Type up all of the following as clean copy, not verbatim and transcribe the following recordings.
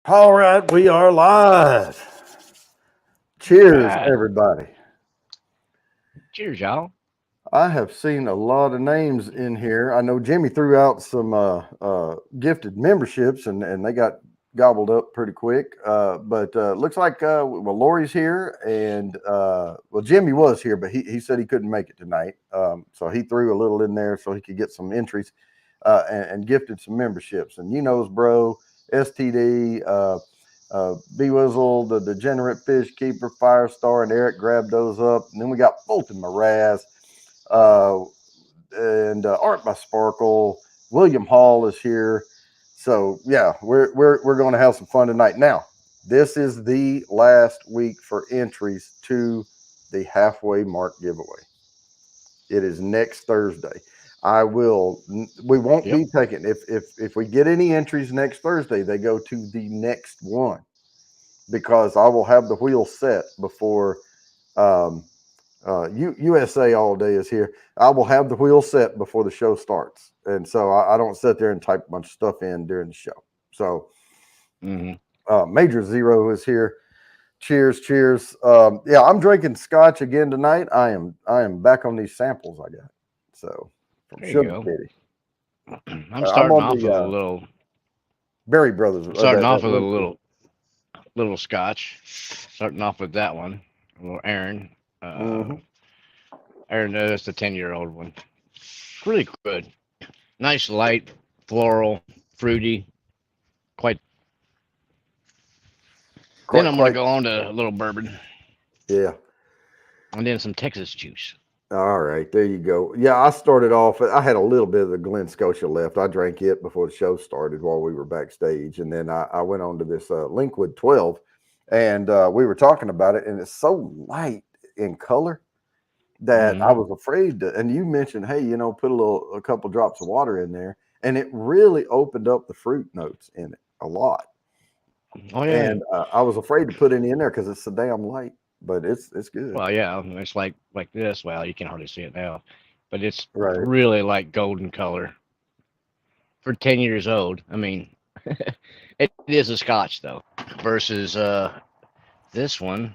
All right, we are live. Cheers, Right. everybody. Cheers, y'all. I have seen a lot of names in here. I know Jimmy threw out some gifted memberships, and they got gobbled up pretty quick. But looks like well, Lori's here, and well, Jimmy was here, but he said he couldn't make it tonight. So he threw a little in there so he could get some entries and gifted some memberships. And you knows, bro, STD. B Wizzle, the Degenerate Fish Keeper, Firestar, and Eric grabbed those up. And then we got Fulton Mraz, uh, and Art by Sparkle. William Hall is here. So yeah, we're going to have some fun tonight. Now, this is the last week for entries to the halfway mark giveaway. It is next Thursday. I will. We won't Yep. be taking if we get any entries next Thursday. They go to the next one because I will have the wheel set before um, USA All Day is here. I will have the wheel set before the show starts, and so I don't sit there and type a bunch of stuff in during the show. So Major Zero is here. Cheers, cheers. Yeah, I'm drinking scotch again tonight. I am back on these samples I got. So from There you Sugar go. Kitty. I'm I'm starting on off the with a little. Berry Brothers. I'm starting That off with a liquid. little scotch. Starting off with that one. A little Aaron. Uh, Mm-hmm. Aaron, that's the 10-year-old one. Really good. Nice, light, floral, fruity. Quite. Then Quite, I'm gonna quite. go on to a little bourbon Yeah. and then some Texas juice. All right, there you go. Yeah, I started off. I had a little bit of the Glen Scotia left. I drank it before the show started while we were backstage, and then I went on to this Linkwood 12, and we were talking about it, and it's so light in color that I Mm-hmm. was afraid to. And you mentioned, hey, put a couple drops of water in there, and it really opened up the fruit notes in it a lot. Oh yeah. And I was afraid to put any in there because it's so damn light, but it's good. Well, yeah. It's like this. Well, you can hardly see it now, but it's Right. really like golden color for 10 years old. I mean, it is a Scotch though, versus this one,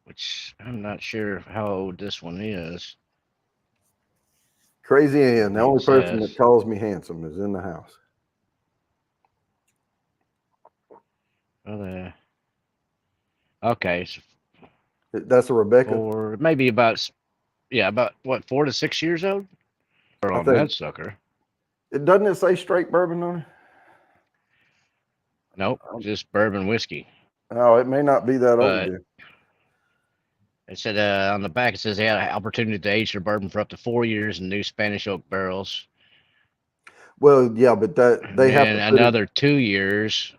which I'm not sure how old this one is. Crazy I Ann, don't the think it only person that says. calls me handsome, is in the house. Well, okay, so That's a Rebecca. for maybe about yeah, about what 4 to 6 years old. Or I on think that sucker. it doesn't it say straight bourbon on it. Nope, just bourbon whiskey. Oh, it may not be that old But then. it said on the back it says they had an opportunity to age their bourbon for up to 4 years in new Spanish oak barrels, Well, yeah, but that and they have then to put it. another 2 years.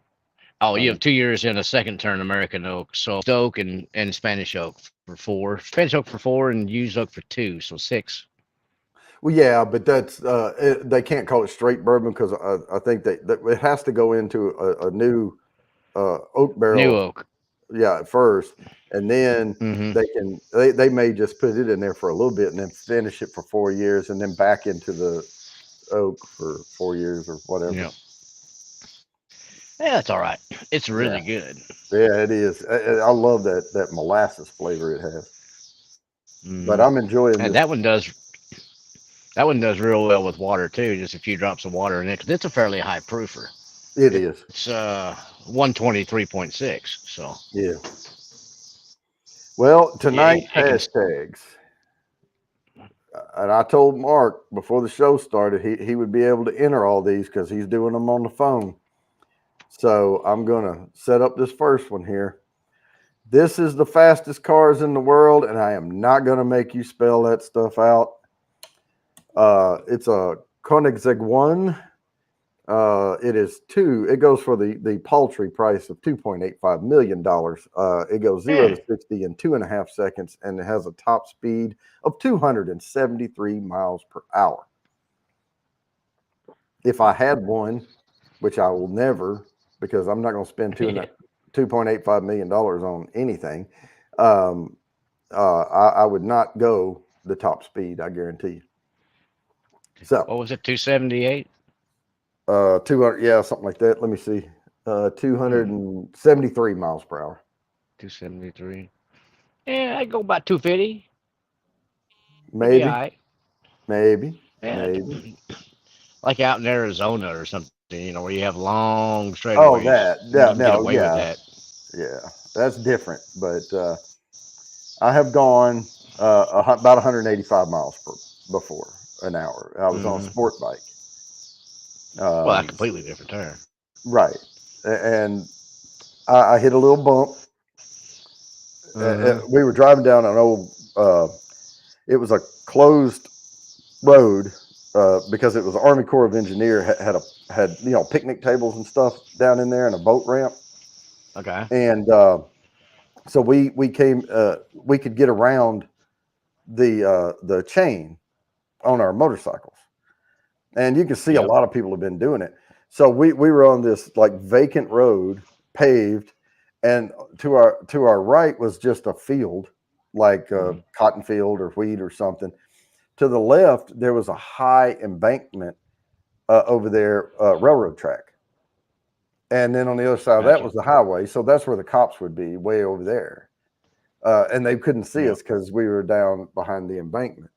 Oh, you Uh, have 2 years in a second turn American oak, so oak and Spanish oak for four, Spanish oak for four, and used oak for two, so six. well, yeah, but that's they can't call it straight bourbon because I think that it has to go into a new oak New barrel. oak. Yeah, at first, and then Mm-hmm. they may just put it in there for a little bit and then finish it for 4 years and then back into the oak for 4 years or whatever. Yeah. Yeah, that's all right. It's Yeah. really good. Yeah, it is. I love that molasses flavor it has. But Mm-hmm. I'm enjoying And this. that one does real well with water too. Just a few drops of water in it, 'cause it's a fairly high proofer. It is. It's 123.6. So Yeah. Well, yeah, tonight's it can. hashtags, and I told Mark before the show started he would be able to enter all these because he's doing them on the phone. So I'm gonna set up this first one here. This is the fastest cars in the world, and I am not gonna make you spell that stuff out. It's a Koenigsegg one. It is two. It goes for the paltry price of $2.85 million. It goes 0 to 60 in 2.5 seconds, and it has a top speed of 273 miles per hour. If I had one, which I will never, because I'm not going to spend $2.85 million on anything, I would not go the top speed. I guarantee you. So What was it? 278. 200, yeah, something like that. Let me see. 273 miles per hour. 273. Yeah, I go about 250. It'd be all Maybe, right. maybe, Yeah, maybe. like out in Arizona or something, where you have long Oh, straightaways. that, You yeah, can get no, away with yeah, that. yeah. That's different. But I have gone about 185 miles before an hour. I was on a Hmm. sport bike. Well, a Um, completely different tire. right. And I hit a little bump. Uh-huh. We were driving down an old, it was a closed road because it was the Army Corps of Engineer had picnic tables and stuff down in there and a boat ramp. Okay. And so we could get around the chain on our motorcycles, and you can see a Yep. lot of people have been doing it. So we were on this like vacant road, paved, and to our right was just a field, like a Hmm. cotton field or wheat or something. To the left, there was a high embankment over there, railroad track, and then on the other side of that Gotcha. was the highway. So that's where the cops would be, way over there, and they couldn't see Yep. us because we were down behind the embankment,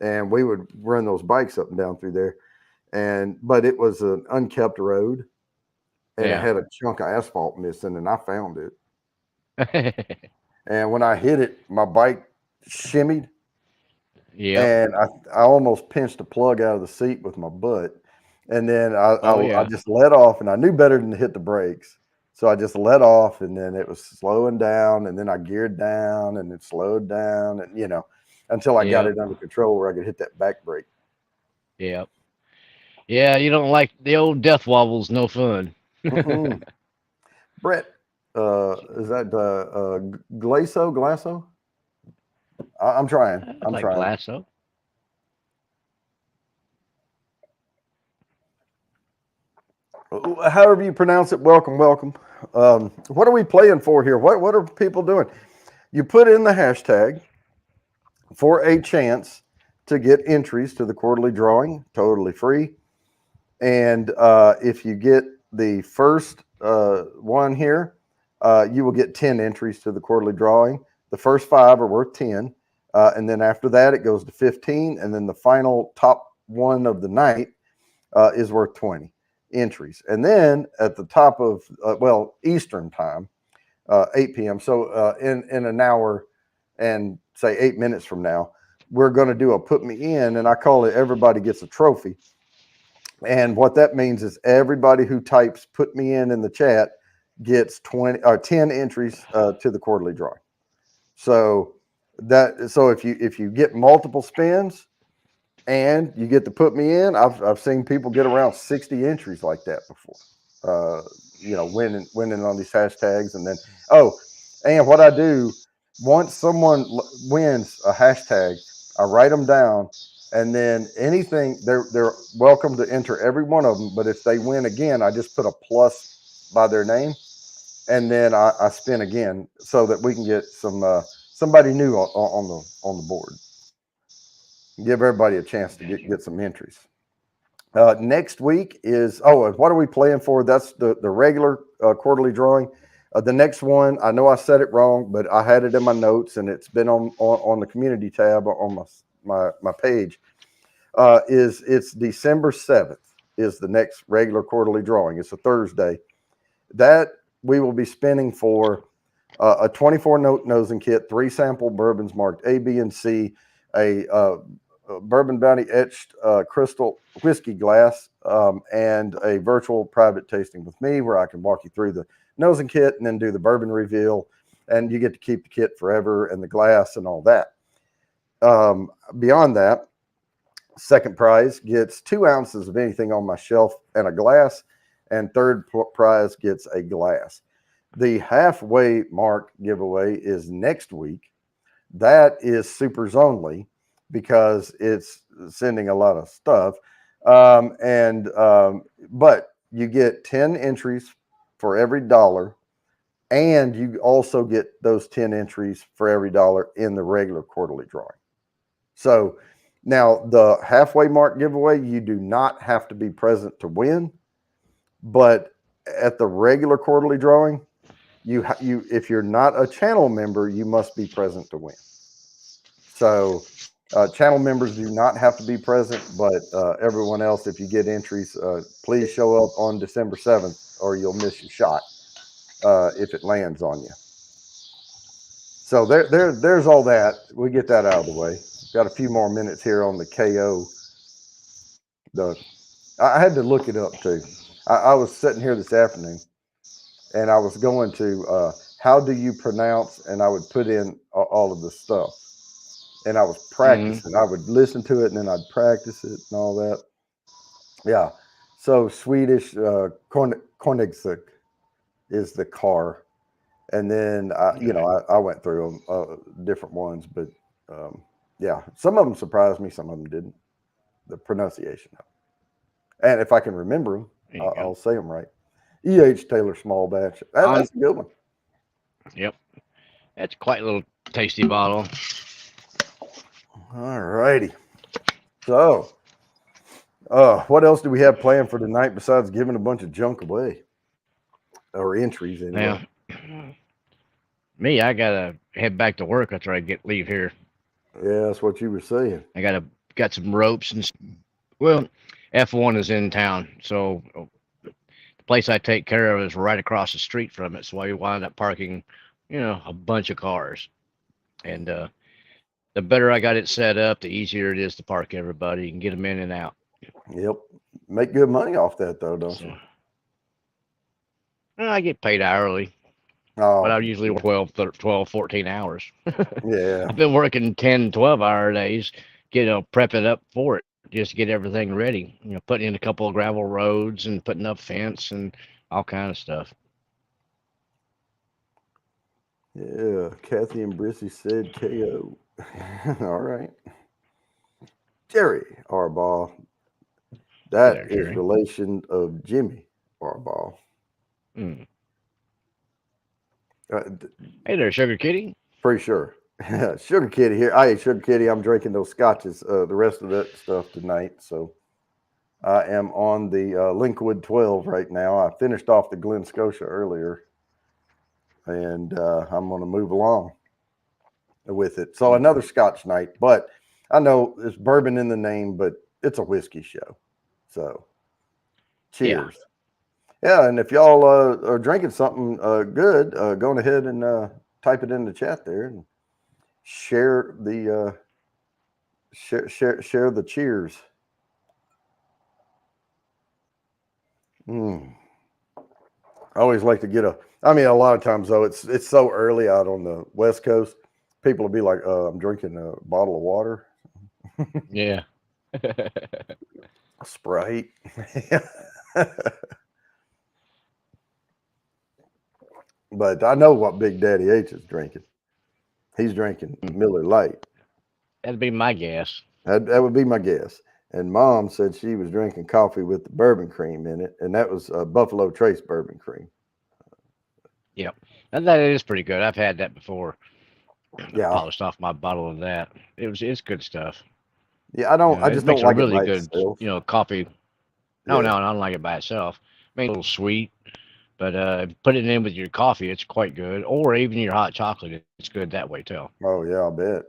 and we would run those bikes up and down through there. But it was an unkept road, and it Yeah. had a chunk of asphalt missing, and I found it. And when I hit it, my bike shimmied, Yep. and I almost pinched a plug out of the seat with my butt. And then Oh I yeah. just let off, and I knew better than to hit the brakes. So I just let off, and then it was slowing down, and then I geared down, and it slowed down, and until I got Yep. it under control where I could hit that back brake. Yep. Yeah, you don't like the old death wobbles, no fun. Mm-mm. Brett, is that Glasso? I'm trying. I I'm like trying. Glasso. However you pronounce it, welcome, welcome. What are we playing for here? What are people doing? You put in the hashtag for a chance to get entries to the quarterly drawing, totally free. And if you get the first one here, you will get 10 entries to the quarterly drawing. The first 5 are worth 10. And then after that, it goes to 15. And then the final top one of the night is worth 20 entries. And then at the top of, Eastern time, 8 p.m. So in an hour and say 8 minutes from now, we're going to do a put me in, and I call it everybody gets a trophy. And what that means is everybody who types put me in the chat gets 20 or 10 entries to the quarterly drawing. So if you get multiple spins and you get to put me in, I've seen people get around 60 entries like that before. Winning on these hashtags. And then and what I do once someone wins a hashtag, I write them down, and then anything they're welcome to enter every one of them. But if they win again, I just put a plus by their name, and then I spin again so that we can get somebody new on the board. Give everybody a chance to get some entries. Next week is and what are we playing for? That's the regular quarterly drawing. The next one, I know I said it wrong, but I had it in my notes, and it's been on the community tab on my page. It's December 7th is the next regular quarterly drawing. It's a Thursday. That we will be spinning for a 24 note nosing kit, 3 sample bourbons marked A, B, and C, a Bourbon Bounty etched crystal whiskey glass, and a virtual private tasting with me where I can walk you through the nosing kit and then do the bourbon reveal, and you get to keep the kit forever and the glass and all that. Beyond that, second prize gets 2 ounces of anything on my shelf and a glass, and third prize gets a glass. The halfway mark giveaway is next week. That is supers only because it's sending a lot of stuff. But you get 10 entries for every dollar, and you also get those 10 entries for every dollar in the regular quarterly drawing. So now the halfway mark giveaway, you do not have to be present to win, but at the regular quarterly drawing, if you're not a channel member, you must be present to win. So channel members do not have to be present, but everyone else, if you get entries, please show up on December 7th or you'll miss your shot if it lands on you. So there's all that. We get that out of the way. Got a few more minutes here on the KO. I had to look it up too. I was sitting here this afternoon and I was going to how do you pronounce, and I would put in all of the stuff. And I was practicing. I would listen to it and then I'd practice it and all that. Yeah. So Swedish Koenigsegg is the car. And then, I went through them, different ones, but yeah, some of them surprised me. Some of them didn't. The pronunciation. And if I can remember them, I'll say them right. E.H. Taylor Small Batch. That's a good one. Yep. That's quite a little tasty bottle. All righty. So, what else do we have planned for tonight besides giving a bunch of junk away or entries anyway? Now, me, I gotta head back to work after I leave here. Yeah, that's what you were saying. I got some ropes and F1 is in town, so the place I take care of is right across the street from it. So I wound up parking, a bunch of cars, and the better I got it set up, the easier it is to park everybody and get them in and out. Yep. Make good money off that, though, don't you? I get paid hourly, but I usually work 12, 14 hours. Yeah. I've been working 10, 12-hour days, prepping up for it, just to get everything ready. Putting in a couple of gravel roads and putting up fence and all kind of stuff. Yeah. Kathy and Brissy said KO. All right. Jerry Arbaugh. That is relation of Jimmy Arbaugh. Hey there, Sugar Kitty. Pretty sure. Sugar Kitty here. I ate Sugar Kitty. I'm drinking those scotches, the rest of that stuff tonight. So I am on the Linkwood 12 right now. I finished off the Glen Scotia earlier, and I'm going to move along with it. So another Scotch night, but I know it's bourbon in the name, but it's a whiskey show. So cheers. Yeah, and if y'all are drinking something good, go ahead and type it in the chat there and share the share the cheers. I always like to get a lot of times though it's so early out on the West Coast, people will be like, I'm drinking a bottle of water. Yeah. Sprite. But I know what Big Daddy H is drinking. He's drinking Miller Lite. That'd be my guess. That would be my guess. And Mom said she was drinking coffee with the bourbon cream in it, and that was Buffalo Trace bourbon cream. Yep, and that is pretty good. I've had that before. Yeah, I polished off my bottle of that. It's good stuff. Yeah, I just don't like really it by good. itself. Coffee. No, I don't like it by itself. Make it a little sweet, but put it in with your coffee. It's quite good, or even your hot chocolate. It's good that way too. Oh yeah, I'll bet.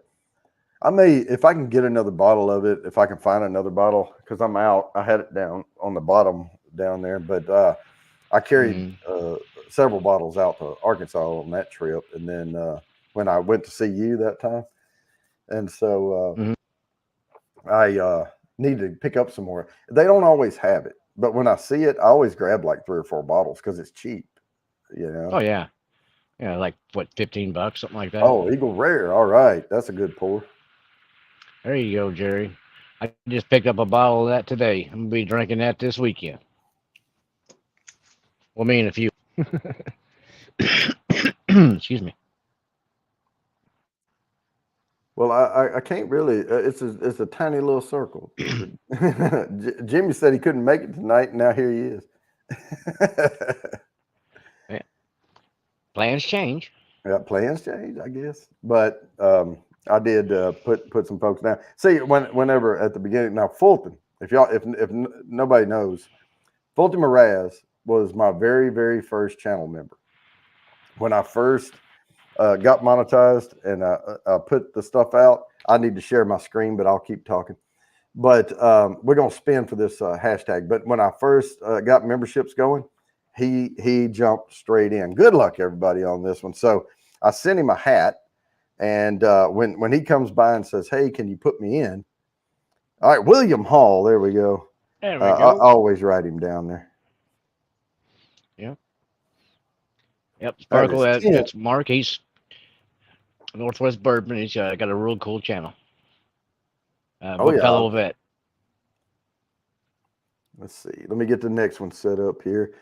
I may, if I can get another bottle of it, if I can find another bottle, because I'm out. I had it down on the bottom down there, but I carried several bottles out to Arkansas on that trip, and then when I went to see you that time, and so I need to pick up some more. They don't always have it, but when I see it, I always grab like 3 or 4 bottles because it's cheap. Oh yeah, like what, $15, something like that. Oh, Eagle Rare. All right, that's a good pour. There you go, Jerry. I just picked up a bottle of that today. I'm gonna be drinking that this weekend. Well, me and a few. Excuse me. Well, I can't really. It's a tiny little circle. Jimmy said he couldn't make it tonight, and now here he is. Yeah. Plans change. Yeah, plans change, I guess. But I did put some folks down. See, whenever at the beginning now, Fulton. If nobody knows, Fulton Mraz was my very, very first channel member. When I first got monetized and I put the stuff out, I need to share my screen, but I'll keep talking. But we're going to spin for this hashtag. But when I first got memberships going, he jumped straight in. Good luck, everybody, on this one. So I sent him a hat. And when he comes by and says, "Hey, can you put me in?" All right, William Hall. There we go. There we I go. always write him down there. Yep. Sparkle. That is 10. That's Mark. He's Northwest Bourbon. He's got a real cool channel. Oh, yeah. fellow vet. Let's see. Let me get the next one set up here.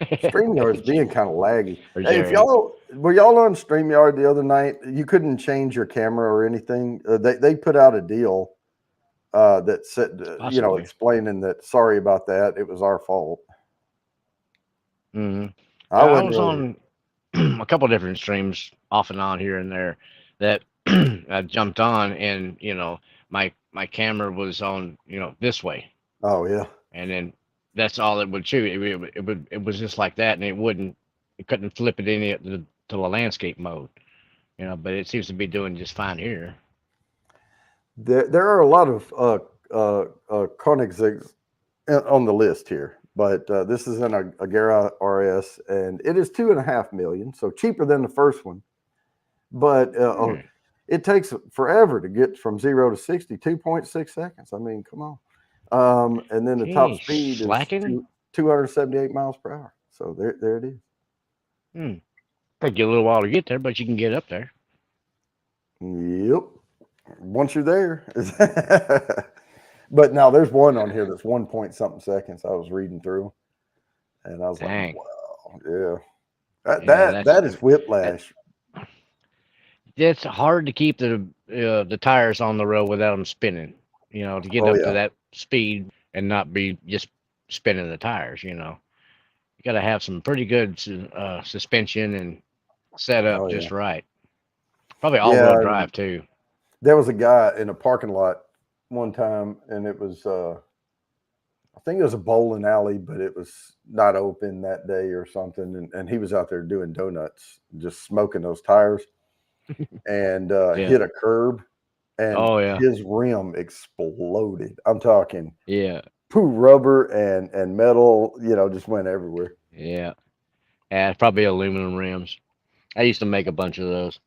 StreamYard's being kind of laggy. Hey, if y'all were on StreamYard the other night, you couldn't change your camera or anything. They put out a deal that said, explaining that sorry about that. It was our fault. Mm-hmm. I was on a couple different streams off and on here and there that I jumped on, and my camera was on this way. Oh yeah. And then that's all it would shoot. It was just like that, and it couldn't flip it to the landscape mode. But it seems to be doing just fine here. There are a lot of Koenigseggs on the list here, but this is an Agera RS, and it is $2.5 million, so cheaper than the first one. But it takes forever to get from 0 to 60, 2.6 seconds. I mean, come on. And then the top speed is 278 miles per hour. So there it is. Take you a little while to get there, but you can get up there. Yep. Once you're there. But now there's one on here that's 1 point something seconds. I was reading through, and I was like, wow, yeah. That is whiplash. It's hard to keep the tires on the road without them spinning. To get up to that speed and not be just spinning the tires. You got to have some pretty good suspension and set up just right. Probably all-wheel drive too. There was a guy in a parking lot one time, and it was I think it was a bowling alley, but it was not open that day or something, and he was out there doing donuts, just smoking those tires, and hit a curb, and his rim exploded. I'm talking poo rubber and metal, just went everywhere. Yeah, it's probably aluminum rims. I used to make a bunch of those.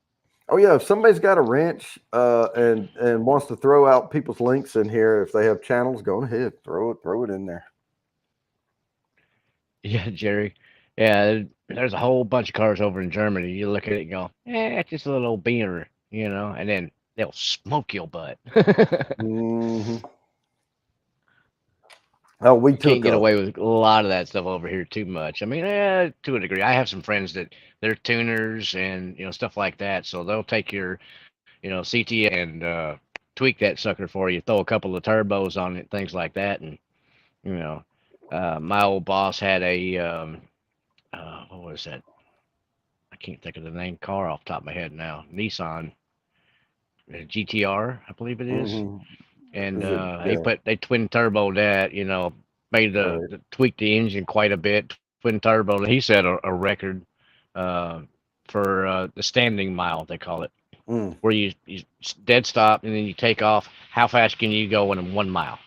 Oh yeah, if somebody's got a wrench and wants to throw out people's links in here, if they have channels, go ahead, throw it in there. Yeah, Jerry. Yeah, there's a whole bunch of cars over in Germany. You look at it and go, it's just a little old beaner, and then they'll smoke your butt. Mm-hmm. Oh, we can't get away with a lot of that stuff over here too much. I mean, to a degree. I have some friends that they're tuners and stuff like that, so they'll take your CTA and tweak that sucker for you, throw a couple of turbos on it, things like that. And my old boss had a what was that? I can't think of the name car off the top of my head now. Nissan GTR, I believe it is. Mm-hmm. And they twin turbo that, made the tweak the engine quite a bit, twin turbo. He set a record for the standing mile, they call it, where you dead stop and then you take off. How fast can you go in 1 mile?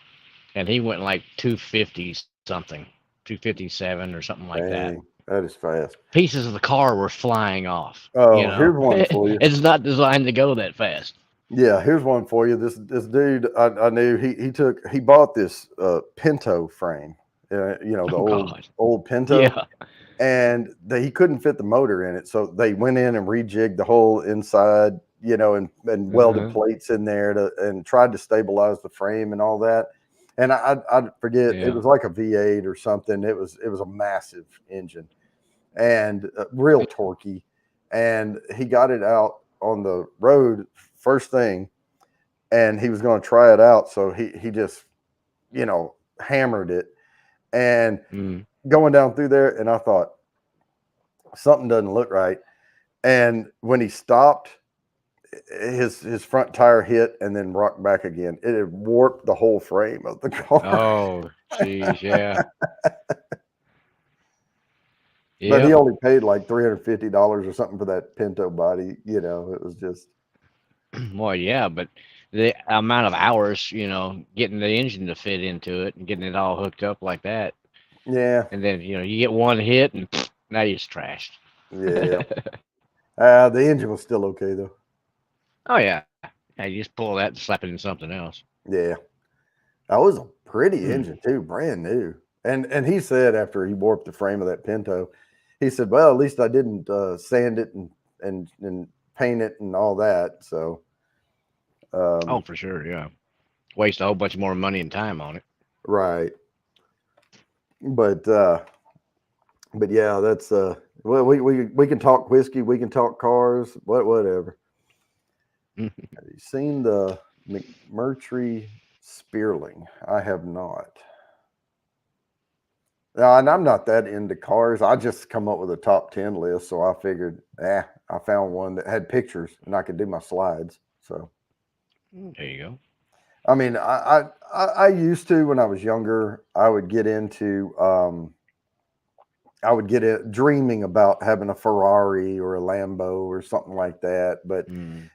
And he went like 250 something, 257 or something like that. That is fast. Pieces of the car were flying off. Oh, here's one for you. It's not designed to go that fast. Yeah, here's one for you. This dude I knew, he bought this Pinto frame, the old Pinto, and he couldn't fit the motor in it, so they went in and rejigged the whole inside, and welded plates in there and tried to stabilize the frame and all that. And I forget, it was like a V8 or something. It was a massive engine and real torquey, and he got it out on the road first thing, and he was going to try it out, so he just hammered it and going down through there, and I thought something doesn't look right. And when he stopped, his front tire hit and then rocked back again. It had warped the whole frame of the car. Oh, jeez, yeah. But he Yep. only paid like $350 or something for that Pinto body. You know, it was just Well, yeah, but the amount of hours, getting the engine to fit into it and getting it all hooked up like that, yeah, and then you get one hit and now you're trashed. yeah. The engine was still okay though. Oh yeah, yeah. You just pull that and slap it in something else. Yeah, that was a pretty Hmm. engine too, brand new. And he said after he warped the frame of that Pinto, he said, "Well, at least I didn't sand it and paint it and all that." So, Oh, for sure, yeah. Waste a whole bunch more money and time on it. right. But yeah, that's well, we can talk whiskey, we can talk cars, whatever. Have you seen the McMurtry Spearling? I have not. And I'm not that into cars. I just come up with a top 10 list. So I figured, I found one that had pictures and I could do my slides. So, There you go. I mean, I used to, when I was younger, I would get into, dreaming about having a Ferrari or a Lambo or something like that. But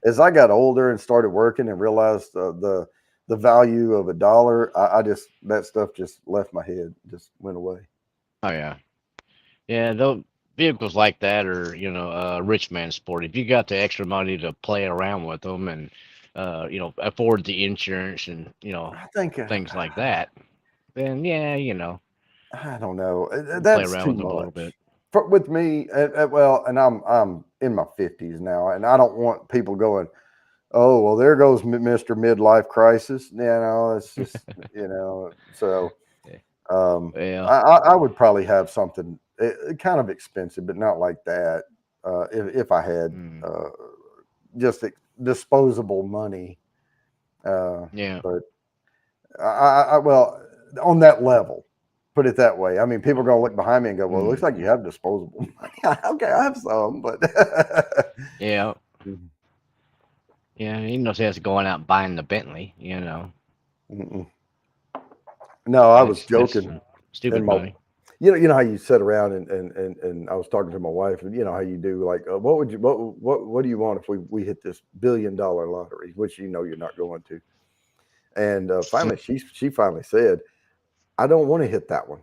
as I got older and started working and realized the value of $1, I just, that stuff just left my head, just went away. Oh yeah, yeah. Those vehicles like that are rich man sport. If you got the extra money to play around with them and afford the insurance and I think things like that, then yeah, I don't know. play That's around too with them a little much bit. with me. Well, and I'm in my 50s now, and I don't want people going, "Oh, well, there goes Mr. Midlife Crisis." It's just So, Well, I would probably have something kind of expensive, but not like that. If I had just disposable money, yeah. but well, on that level, put it that way. I mean, people are going to look behind me and go, "Well, it looks like you have disposable money." Okay, I have some, but Yeah. Yeah, he knows he has going out and buying the Bentley, Mm-mm. No, I was That's joking. stupid And my, money. you know how you sit around and I was talking to my wife, and you know how you do like, what do you want if we hit this $1 billion lottery, which you're not going to. And finally, she finally said, "I don't want to hit that one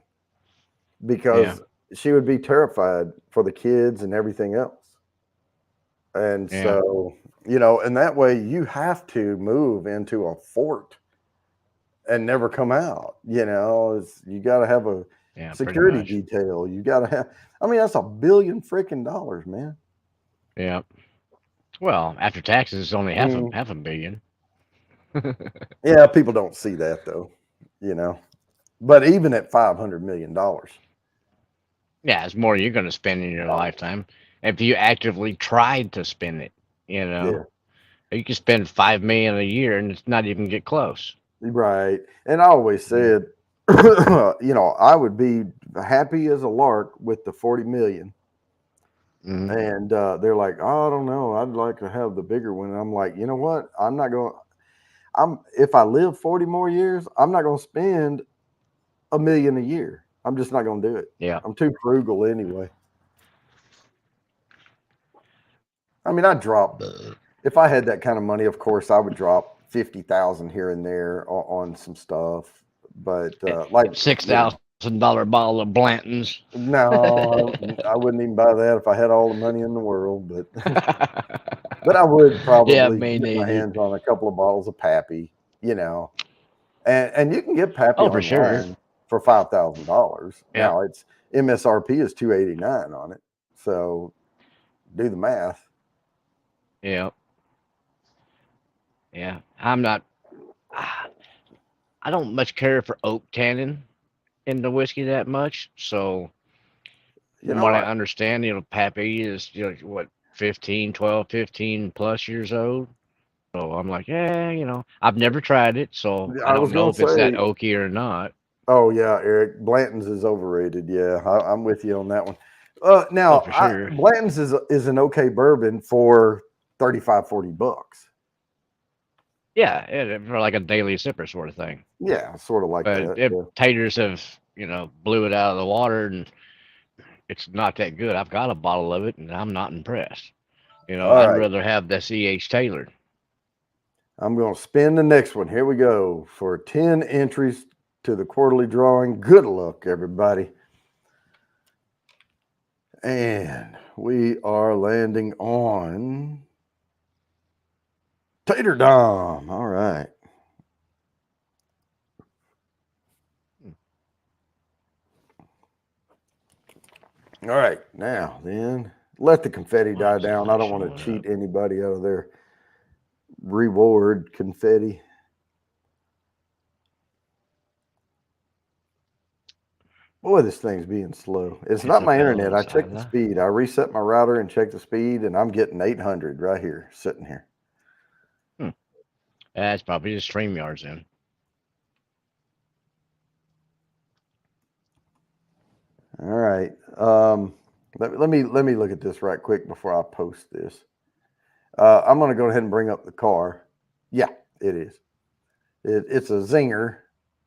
Yeah. because she would be terrified for the kids and everything else." And Yeah. so, and that way you have to move into a fort and never come out. You got to have a Yeah, pretty security much. detail. You got to have, I mean, that's $1 billion freaking dollars, man. Yeah. Well, after taxes, it's only Mm. half a billion. Yeah, people don't see that though, but even at $500 million. Yeah, it's more you're going to spend in your lifetime if you actively tried to spend it. Yeah. You can spend 5 million a year and it's not even get close. Right. And I always said, I would be happy as a lark with the 40 million. And they're like, "Oh, I don't know. I'd like to have the bigger one." And I'm like, you know what? If I live 40 more years, I'm not going to spend $1 million a year. I'm just not going to do it. Yeah. I'm too frugal anyway. I mean, if I had that kind of money, of course, I would drop 50,000 here and there on some stuff. But like $6,000 bottle of Blanton's. no, I wouldn't even buy that if I had all the money in the world. But I would probably get my hands on a couple of bottles of Pappy, and you can get Pappy Oh, for sure. online for $5,000. Yeah. Now its MSRP is $289 on it, so do the math. Yeah. Yeah. I don't much care for oak tannin in the whiskey that much. So from what I understand, Pappy is, what, 15 plus years old. So I'm like, yeah, I've never tried it, so I I don't was know gonna if it's that say, oaky or not. oh yeah, Eric, Blanton's is overrated. Yeah, I'm with you on that one. Oh, Now, for sure. Blanton's is an okay bourbon for $35-40. Yeah, for like a daily sipper sort of thing. Yeah, sort of like But that. if Yeah. taters have, blew it out of the water and it's not that good, I've got a bottle of it and I'm not impressed. All I'd right. rather have the C.H. Taylor. I'm going to spin the next one. Here we go for 10 entries to the quarterly drawing. Good luck, everybody. And we are landing on Tater Dom. All right. All right. Now, then, let the confetti Why die is it down. I not don't want showing to cheat up? anybody out of their reward confetti. Boy, this thing's being slow. It's not my internet. I checked the Isabella. speed. I reset my router and checked the speed, and I'm getting 800 right here, sitting here. That's probably the StreamYards in. All right. Let me look at this right quick before I post this. I'm going to go ahead and bring up the car. Yeah, it is. It's a Zinger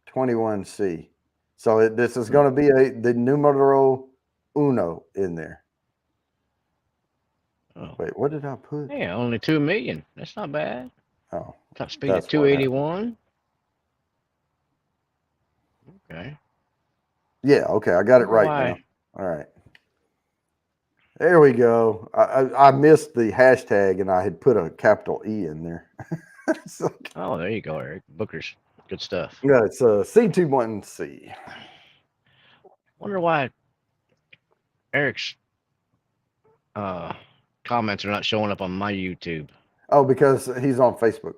21C. So this is going to be the numero uno in there. Oh. Wait, what did I put? Yeah, only 2 million. That's not bad. Oh, Top speed that's at 281. Okay. yeah. Okay, I got it Wonder right why. now. All right. There we go. I missed the hashtag and I had put a capital E in there. So, Oh, there you go, Eric. Booker's. Good stuff. yeah, it's a C21C. Wonder why Eric's comments are not showing up on my YouTube. Oh, because he's on Facebook.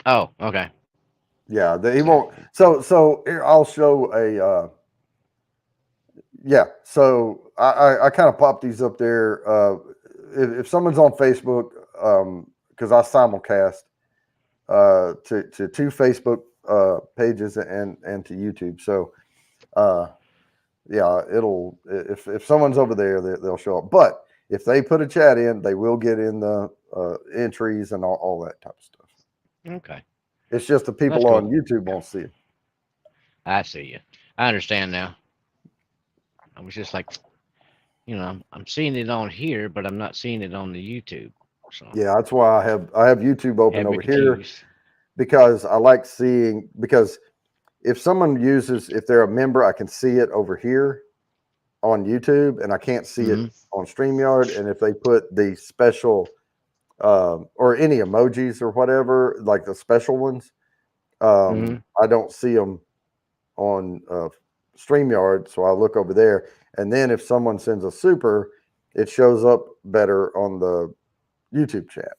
Oh, okay. Yeah, he won't. So here, I'll show a. Yeah, so I kind of pop these up there. If someone's on Facebook, because I simulcast to two Facebook pages and to YouTube. So yeah, it'll if someone's over there, they'll show up. But if they put a chat in, they will get in the entries and all that type of stuff. Okay. It's just the people That's on cool. YouTube won't see it. I see you. I understand now. I was just like, I'm seeing it on here, but I'm not seeing it on the YouTube. So Yeah, that's why I have YouTube open had me over here, confused. because I like seeing, because if someone uses, if they're a member, I can see it over here on YouTube and I can't see it on StreamYard. And if they put the special or any emojis or whatever, like the special ones, I don't see them on StreamYard. So I look over there. And then if someone sends a super, it shows up better on the YouTube chat.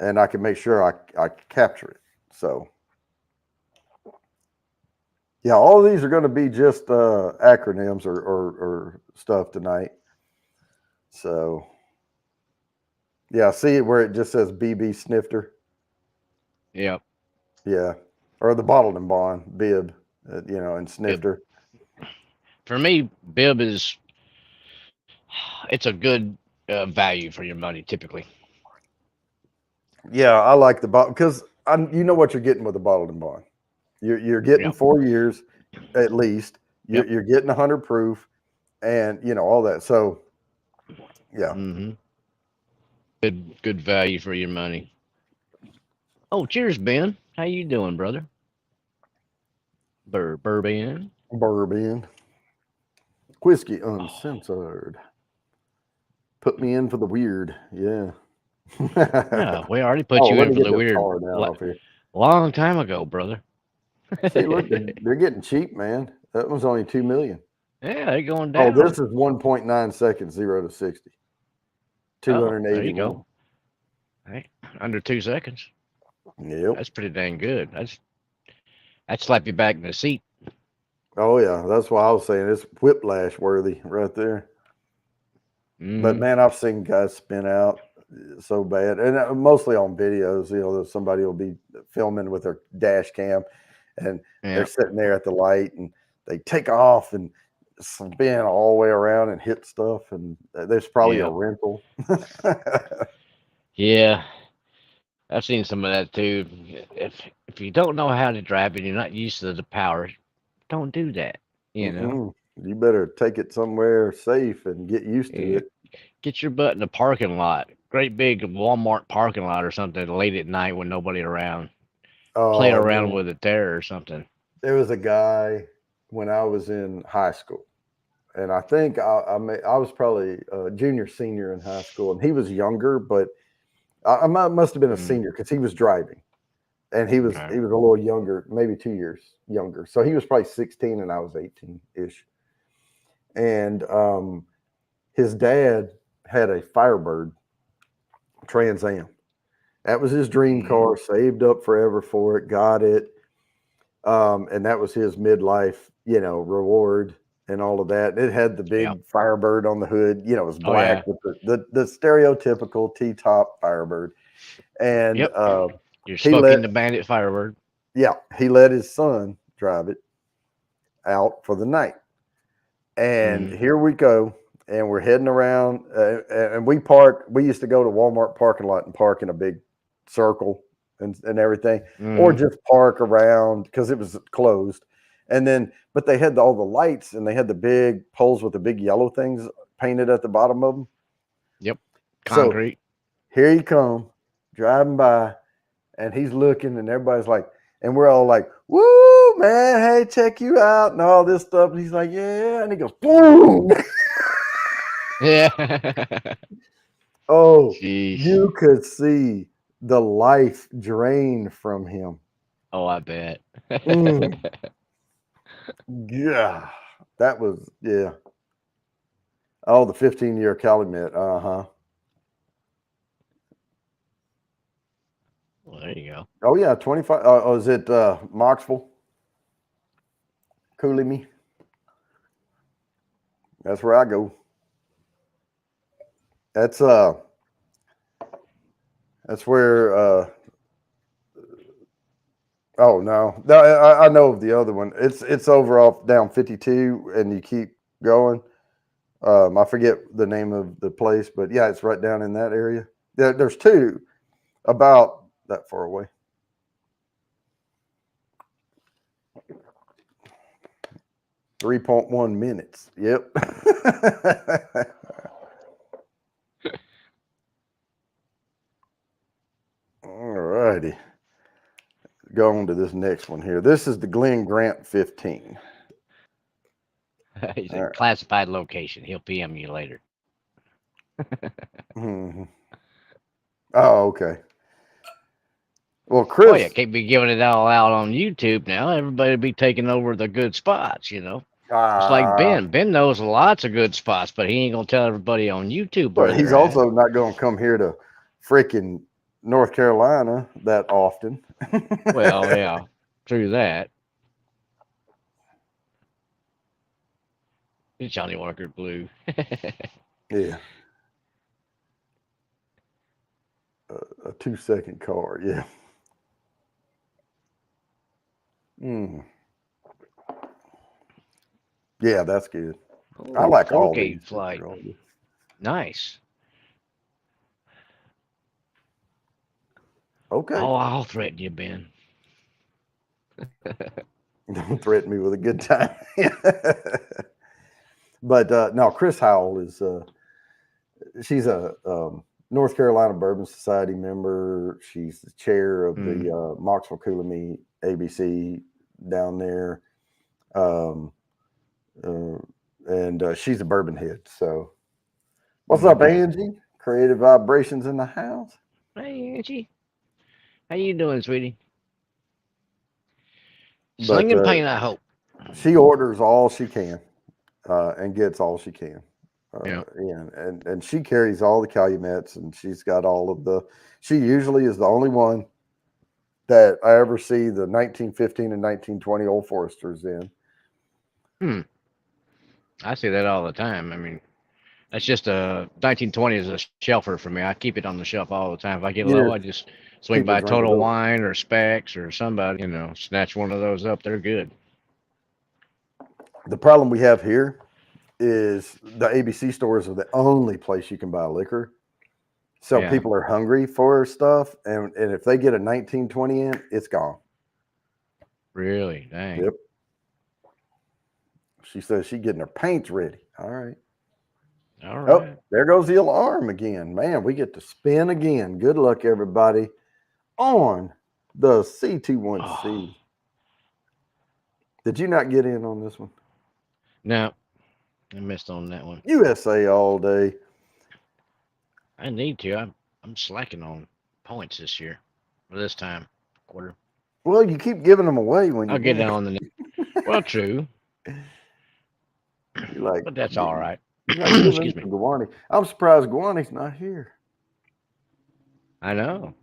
And I can make sure I capture it. So yeah, all of these are going to be just acronyms or stuff tonight. So yeah, see where it just says BB Snifter. Yep. Yeah, or the bottled and bond bib, and Snifter. For me, bib is it's a good value for your money typically. Yeah, I like the bottle because you know what you're getting with the bottled and bond. You're getting 4 years at least. You're getting 100 proof, and all that. So yeah. Good value for your money. Oh, cheers, Ben. How you doing, brother? Bourbon. Bourbon. Whiskey uncensored. Put me in for the weird. Yeah. Yeah, we already put you in for the weird long time ago, brother. See, look, they're getting cheap, man. That was only 2 million. Yeah, they're going down. Oh, this is 1.9 seconds, 0 to 60. 281. There you go. Hey, under 2 seconds. Yep. That's pretty dang good. That'd slap you back in the seat. Oh yeah, that's why I was saying it's whiplash worthy right there. But man, I've seen guys spin out so bad, and mostly on videos. Somebody will be filming with their dash cam, and they're sitting there at the light, and they take off, and spin all the way around and hit stuff. And there's probably a Yeah. rental. Yeah. I've seen some of that too. If you don't know how to drive and you're not used to the power, don't do that. You know, Mm-mm. You better take it somewhere safe and get used to Yeah. it. Get your butt in a parking lot, great big Walmart parking lot or something, late at night when nobody around. Play Oh, around man. with it there or something. There was a guy when I was in high school, and I think I was probably a junior, senior in high school, and he was younger, but I must have been a Mm, senior because he was driving, and he was okay. a little younger, maybe 2 years younger. So he was probably 16, and I was 18 ish. And his dad had a Firebird Trans Am. That was his dream Mm, car. Saved up forever for it, got it, and that was his midlife, reward and all of that. It had the yep. big Firebird on the hood. It was Oh black yeah. with the stereotypical T-top Firebird, and Yep. You're he let smoking the Bandit Firebird. yeah he let his son drive it out for the night. And Mm, here we go, and we're heading around, and we park. We used to go to Walmart parking lot and park in a big circle and everything, or mm, just park around because it was closed. And then, but they had all the lights, and they had the big poles with the big yellow things painted at the bottom of them. yep. So Concrete. here he come driving by, and he's looking, and everybody's like, and we're all like, "Woo, man! Hey, check you out!" and all this stuff. And he's like, "Yeah," and he goes, "Boom!" Yeah. Oh, Jeez. you could see the life drain from him. Oh, I bet. Mm, yeah, that was yeah. Oh, the 15-year Calumet. Uh-huh. Well, there you go. Oh yeah, 25. Oh, is it Moxville? Cooley. That's where I go. That's that's where oh no. I know of the other one. It's over off down 52 and you keep going. I forget the name of the place, but yeah, it's right down in that area. There's two about that far away. 3.1 minutes. Yep. All righty. Go on to this next one here. This is the Glen Grant 15. He's All a right. classified location. He'll PM you later. Mhm. Oh, okay. Well, Oh yeah, Chris, can't be giving it all out on YouTube now. Everybody be taking over the good spots, you know. It's like uh, Ben. Ben knows lots of good spots, but he ain't gonna tell everybody on YouTube where but he's they're at. also not going to come here to freaking North Carolina that often. Well, yeah, true that. Johnny Walker Blue. Yeah. A 2-second car. Yeah. Mm. Yeah, that's good. I Oh, like all these. Four-gate flight. They're all good. Nice. Okay. Oh, I'll threaten you, Ben. Don't threaten me with a good time. But no, Chris Howell is she's a North Carolina Bourbon Society member. She's the chair of the Mm, Moxville Cooley ABC down there, um, uh, and she's a bourbon head. So, what's up, mm. Angie? Creative Vibrations in the house. Hey, Angie. How you doing, sweetie? But Slinging pain, I hope. she orders all she can and gets all she can. Yeah. And she carries all the Calumets, and she's got all of the. She usually is the only one that I ever see the 1915 and 1920 Old Foresters in. Hmm. I see that all the time. I mean, that's just a 1920 is a shelfer for me. I keep it on the shelf all the time. If I get You low, know, I just swing people by drink a Total little. Wine or Specs or somebody, snatch one of those up. They're good. The problem we have here is the ABC stores are the only place you can buy liquor. So Yeah. people are hungry for stuff, and if they get a 1920 in, it's gone. Really? Dang. Yep. She says she's getting her paints ready. All right. All Oh, right. there goes the alarm again. Man, we get to spin again. Good luck, everybody, on the C21C. Oh, Did you not get in on this one? no, I missed on that one. USA all day. I need to. I'm slacking on points this year, or this time quarter. Well, you keep giving them away when you I'll get win. down on the. Well, true, You're like, but that's all right. you're not giving Excuse them me. to Guwani. I'm surprised Guwani's not here. I know.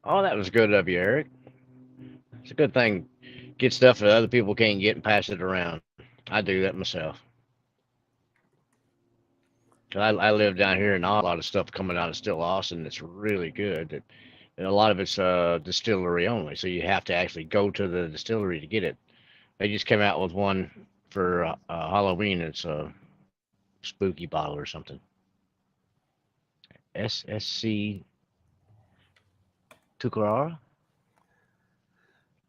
Oh, that was good of you, Eric. It's a good thing. Get stuff that other people can't get and pass it around. I do that myself. 'Cause I live down here, and a lot of stuff coming out of Still Austin that's really good. And a lot of it's distillery only, so you have to actually go to the distillery to get it. They just came out with one for Halloween. It's a spooky bottle or something. SSC Tucarara.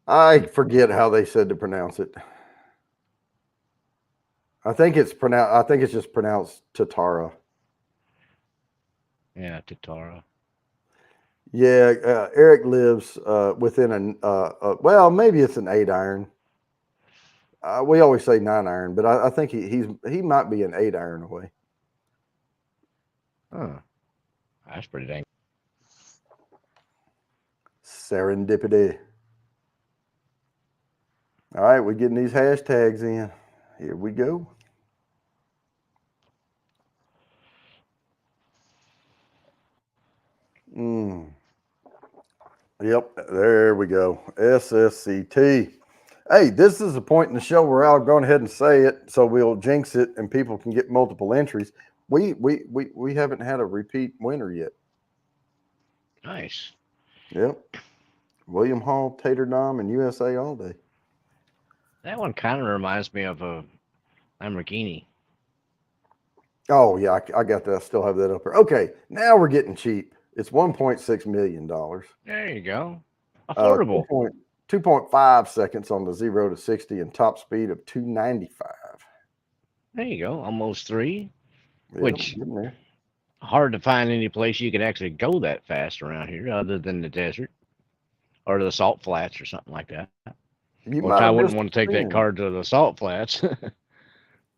I forget how they said to pronounce it. I think it's just pronounced Tatara. Yeah, Tatara. Yeah, Eric lives within well, maybe it's an 8-iron. We always say 9-iron, but I think he might be an 8-iron away. Huh. That's pretty dang. Serendipity. All right, we're getting these hashtags in. Here we go. Yep, there we go. SSCT. Hey, this is a point in the show where I'll go ahead and say it, so we'll jinx it, and people can get multiple entries. We haven't had a repeat winner yet. Nice. Yep. William Hall, Tater Dom, and USA all day. That one kind of reminds me of a Lamborghini. Oh yeah, I got that. I still have that up here. Okay, now we're getting cheap. It's $1.6 million. There you go. Affordable. 2.5 seconds on the 0 to 60 and top speed of 295. There you go. Almost 3. Yep, Which getting there. hard to find any place you could actually go that fast around here, other than the desert or the salt flats or something like that. You Which might I have wouldn't missed want to take a that spin. car to the salt flats.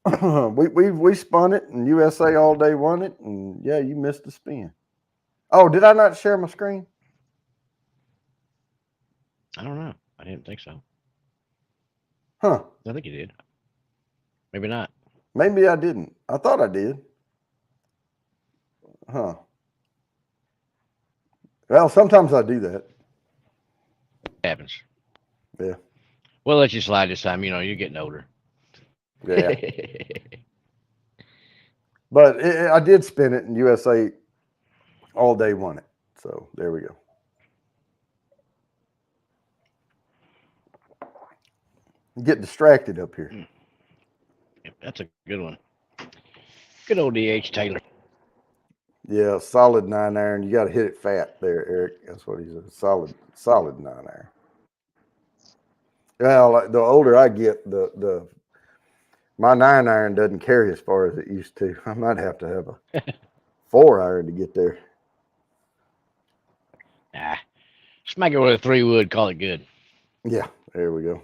we spun it, and USA all day won it, and yeah, you missed the spin. Oh, did I not share my screen? I don't know. I didn't think so. Huh? I think you did. Maybe not. Maybe I didn't. I thought I did. Huh? Well, sometimes I do that. Happens. Yeah. We'll let you slide this time. You know, you're getting older. Yeah. But I did spin it, and USA all day won it. So there we go. Get distracted up here. That's a good one. Good old D.H. Taylor. Yeah, solid 9-iron. You got to hit it fat there, Eric. That's what he said. Solid 9-iron. Well, the older I get, my 9-iron doesn't carry as far as it used to. I might have to have a 4-iron to get there. Ah, smack it with a 3-wood. Call it good. Yeah, there we go.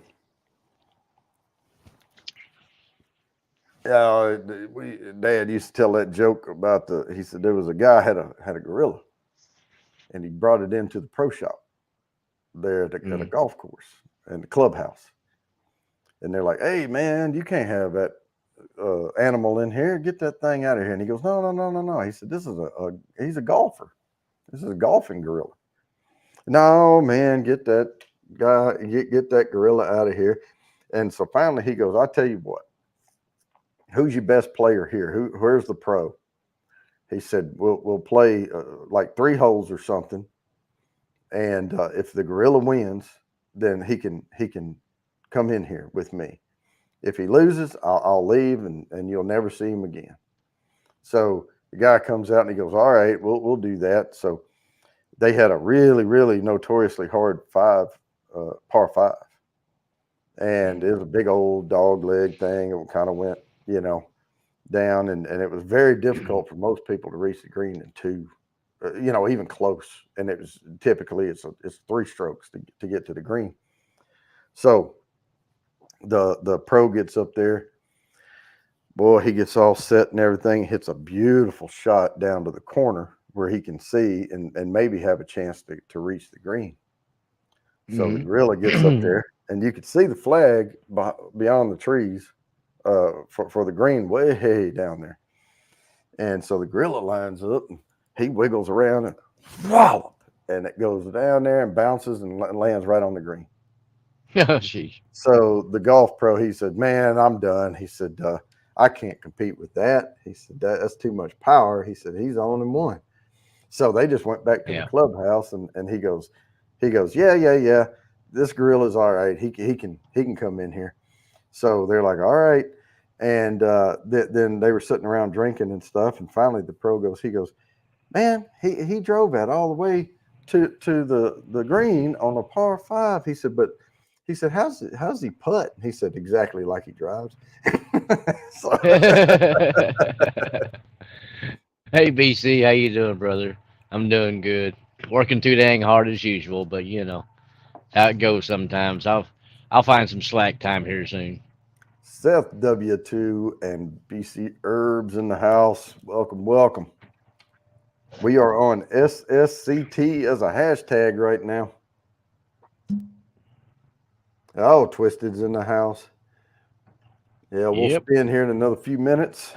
Yeah, Dad used to tell that joke about he said there was a guy had a gorilla, and he brought it into the pro shop there at a golf course and the clubhouse, and they're like, "Hey man, you can't have that animal in here. Get that thing out of here." And he goes, "No." He said, "This is he's a golfer. This is a golfing gorilla." No man, get that guy, get that gorilla out of here. And so finally he goes, "I'll tell you what. Who's your best player here? Where's the pro?" He said, "We'll play like 3 holes or something, and if the gorilla wins, then he can come in here with me." If he loses, I'll leave and you'll never see him again. So the guy comes out and he goes, all right, we'll do that. So they had a really, really notoriously hard par five. And it was a big old dog leg thing. It kind of went, down, and it was very difficult for most people to reach the green in two, even close. And it was typically it's 3 strokes to get to the green. So the pro gets up there. Boy, he gets all set and everything, hits a beautiful shot down to the corner where he can see and maybe have a chance to reach the green. So the gorilla gets up there, and you could see the flag beyond the trees for the green way down there. And so the gorilla lines up, and he wiggles around and wallop, and it goes down there and bounces and lands right on the green. Oh, geez. So the golf pro, he said, man, I'm done. He said, I can't compete with that. He said, that's too much power. He said, he's on and one. So they just went back to the clubhouse, and he goes, yeah. This gorilla's all right. He can come in here. So they're like, all right. And then they were sitting around drinking and stuff. And finally the pro goes, man, he drove that all the way to the green on a par 5. He said, how's he putt? He said, exactly like he drives. Hey, BC, how you doing, brother? I'm doing good. Working too dang hard as usual, but how it goes sometimes. I'll find some slack time here soon. Seth W2 and BC Herbs in the house. Welcome. We are on SSCT as a hashtag right now. Oh, Twisted's in the house. Yeah, we'll spin here in another few minutes.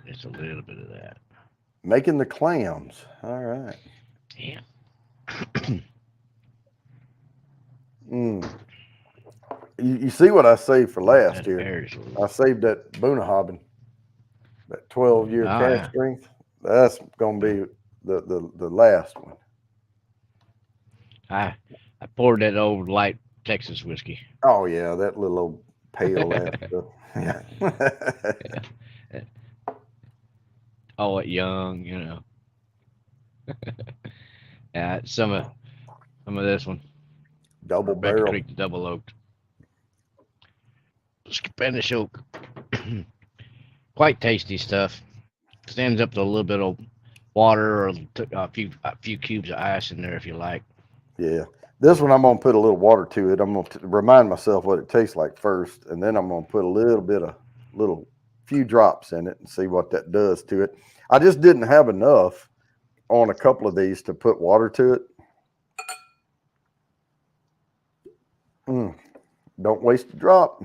Just a little bit of that. Making the clams. All right. Yeah. You see what I saved for last year? I saved that Bunnahabhain, that 12-year cash strength. That's going to be the last one. I poured that old light Texas whiskey. Oh yeah, that little old pale ass stuff. Yeah. All it young, Yeah, some of this one. Double Rebecca barrel. Creek, the double oaked. Spanish oak. Quite tasty stuff. Stands up to a little bit of water or a few cubes of ice in there if you like. Yeah. This one I'm going to put a little water to it. I'm going to remind myself what it tastes like first, and then I'm going to put a few drops in it and see what that does to it. I just didn't have enough on a couple of these to put water to it. Don't waste a drop.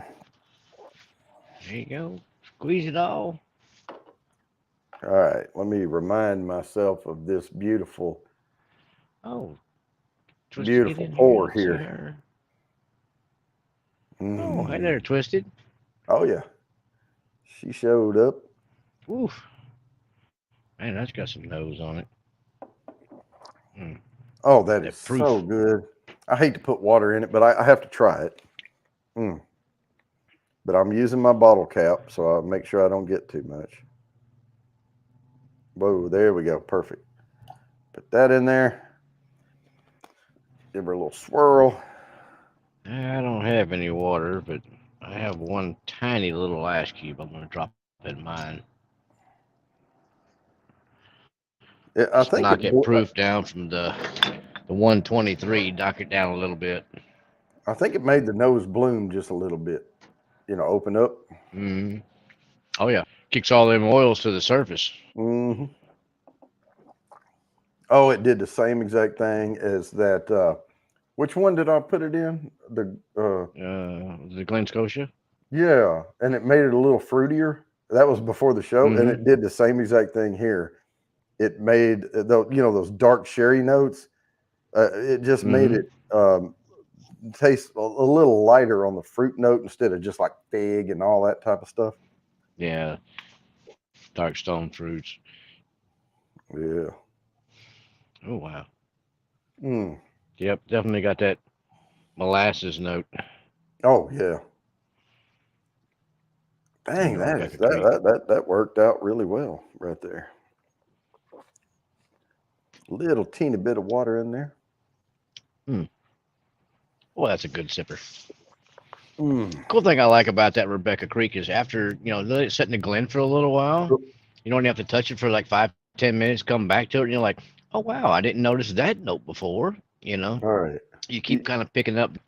There you go. Squeeze it all. All right. Let me remind myself of this beautiful pour here. Oh, I never Twisted. Oh, yeah. She showed up. Oof. Man, that's got some nose on it. Oh, that is so good. I hate to put water in it, but I have to try it. But I'm using my bottle cap, so I'll make sure I don't get too much. Whoa, there we go. Perfect. Put that in there. Give her a little swirl. I don't have any water, but I have one tiny little ice cube. I'm going to drop in mine. Yeah, I think knock it proof down from the 123. Knock it down a little bit. I think it made the nose bloom just a little bit. Open up. Oh yeah, kicks all them oils to the surface. Oh, it did the same exact thing as that. Which one did I put it in? The Glen Scotia. Yeah, and it made it a little fruitier. That was before the show, and it did the same exact thing here. It made those dark sherry notes. It just made it taste a little lighter on the fruit note instead of just like fig and all that type of stuff. Yeah, dark stone fruits. Yeah. Oh wow. Yep, definitely got that molasses note. Oh yeah. Dang, Into that is Rebecca Creek. that worked out really well right there. Little teeny bit of water in there. Well, that's a good sipper. Mm. Cool thing I like about that Rebecca Creek is after let it sit in the glen for a little while. You don't have to touch it for like 5-10 minutes. Come back to it, and you're like, oh wow, I didn't notice that note before. All right. You You, keep kind of picking up.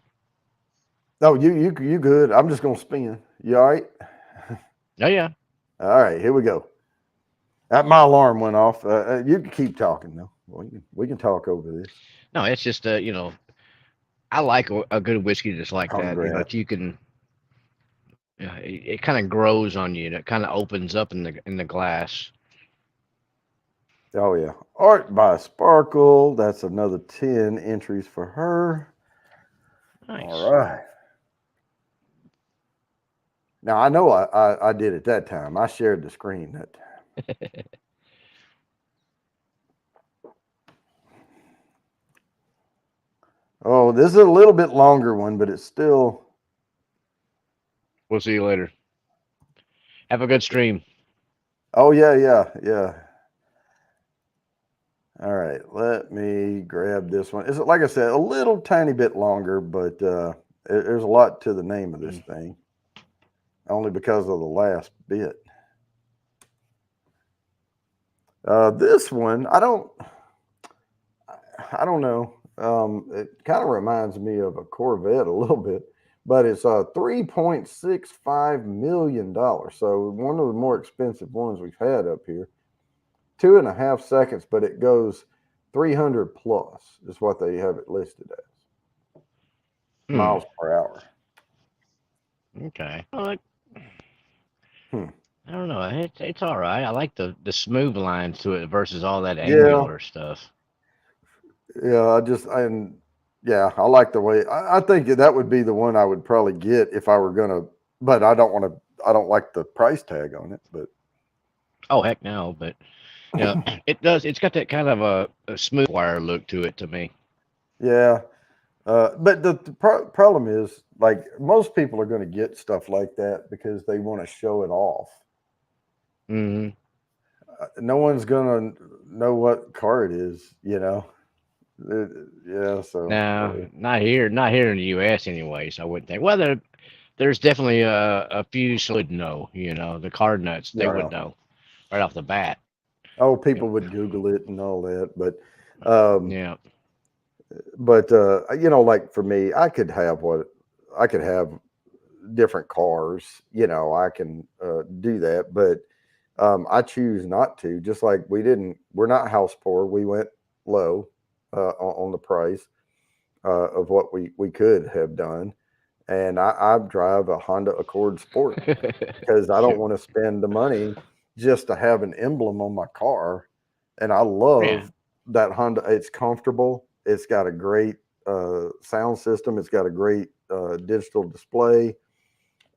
no, you good. I'm just gonna spin. You all right? Oh yeah, All right, here we go. My alarm went off. You can keep talking though. We can talk over this. no, it's just I like a good whiskey just like that. Congrats. If you can, it kind of grows on you and it kind of opens up in the glass. Oh yeah. Art by Sparkle. That's another 10 entries for her. Nice. All right. Now I know I did it that time. I shared the screen that time. Oh, this is a little bit longer one, but it's still. We'll see you later. Have a good stream. Oh yeah. All right, let me grab this one. Is it like I said, a little tiny bit longer, but there's a lot to the name of this thing, only because of the last bit. This one, I don't know. It kind of reminds me of a Corvette a little bit, but it's $3.65 million. So one of the more expensive ones we've had up here. 2.5 seconds, but it goes 300 plus is what they have it listed as miles per hour. Okay. Well, I don't know. It's all right. I like the smooth lines to it versus all that angular stuff. Yeah, I like the way. I think that would be the one I would probably get if I were gonna, but I don't want to. I don't like the price tag on it, but. Oh heck no! But it does. It's got that kind of a smooth wire look to it to me. Yeah, but the problem is, like, most people are going to get stuff like that because they want to show it off. Mm-hmm. No one's going to know what car it is, Yeah, so No, not here in the U.S. anyways. I wouldn't think. Well, there's definitely a few would know. The card nuts they would know right off the bat. Oh, people would Google it and all that, but Yeah. But like for me, I could have different cars. I can do that, but I choose not to. Just like we're not house poor. We went low on the price of what we could have done, and I drive a Honda Accord Sport because I don't want to spend the money just to have an emblem on my car, and I love that Honda. It's comfortable. It's got a great sound system. It's got a great digital display.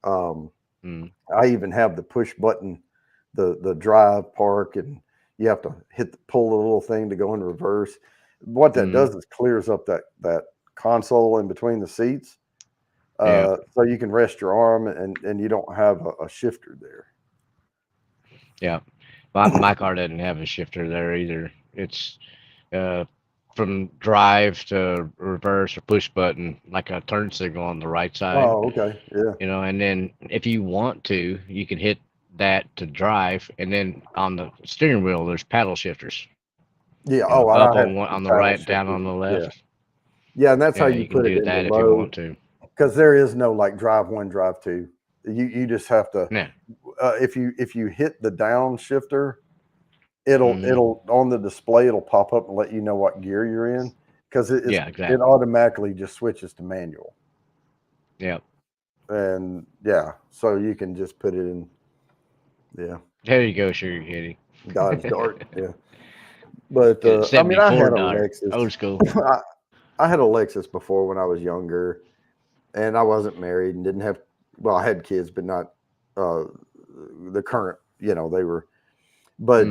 I even have the push button, the drive, park, and you have to pull the little thing to go in reverse. What that does is clears up that console in between the seats, so you can rest your arm and you don't have a shifter there. Yeah, my car doesn't have a shifter there either. It's from drive to reverse or push button, like a turn signal on the right side. Oh, okay, yeah. And then if you want to, you can hit that to drive, and then on the steering wheel, there's paddle shifters. Yeah. Up on one on the right, down on the left. Yeah, and that's how you you can put it do in that the if you low, want to. because there is no like drive one, drive two. You just have to. Yeah. If you hit the down shifter, it'll on the display it'll pop up and let you know what gear you're in, because it automatically just switches to manual. Yeah. And so you can just put it in. Yeah. There you go, Sugar Kitty. Dodge Dart. Yeah. But I mean, I had a Lexus. Old school. I had a Lexus before when I was younger, and I wasn't married and didn't have. Well, I had kids, but not the current. They were, but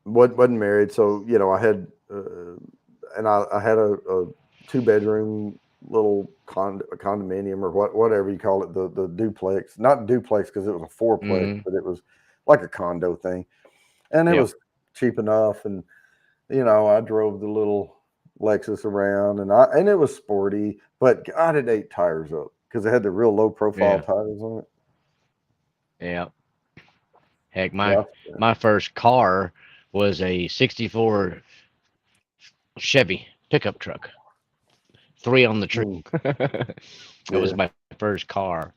wasn't married. So I had, and I had a 2-bedroom little condominium or whatever you call it, the duplex, not duplex because it was a fourplex, Mm-hmm. but it was like a condo thing, and it Yep. was cheap enough. And I drove the little Lexus around, and it was sporty, but God, it ate tires up because it had the real low profile Yeah. tires on it. Yeah. Heck, Yeah. my first car was a '64 Chevy pickup truck. 3 on the tree. Mm, It was yeah. my first car.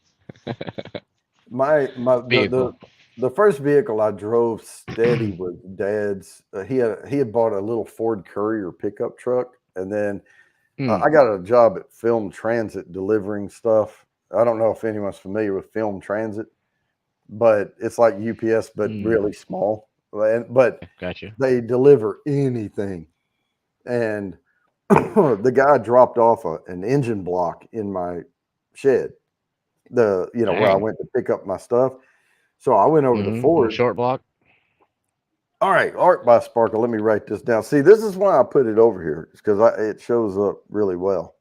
My Vehicle. the first vehicle I drove steady was Dad's. He had bought a little Ford Courier pickup truck, and then Hmm. I got a job at Film Transit delivering stuff. I don't know if anyone's familiar with Film Transit, but it's like UPS but Hmm. really small. But Gotcha. they deliver anything. And the guy dropped off an engine block in my shed. Where I Dang. went to pick up my stuff. So I went over to Mm-hmm. Little Ford. short block. All right, Art by Sparkle. Let me write this down. See, this is why I put it over here, because it shows up really well.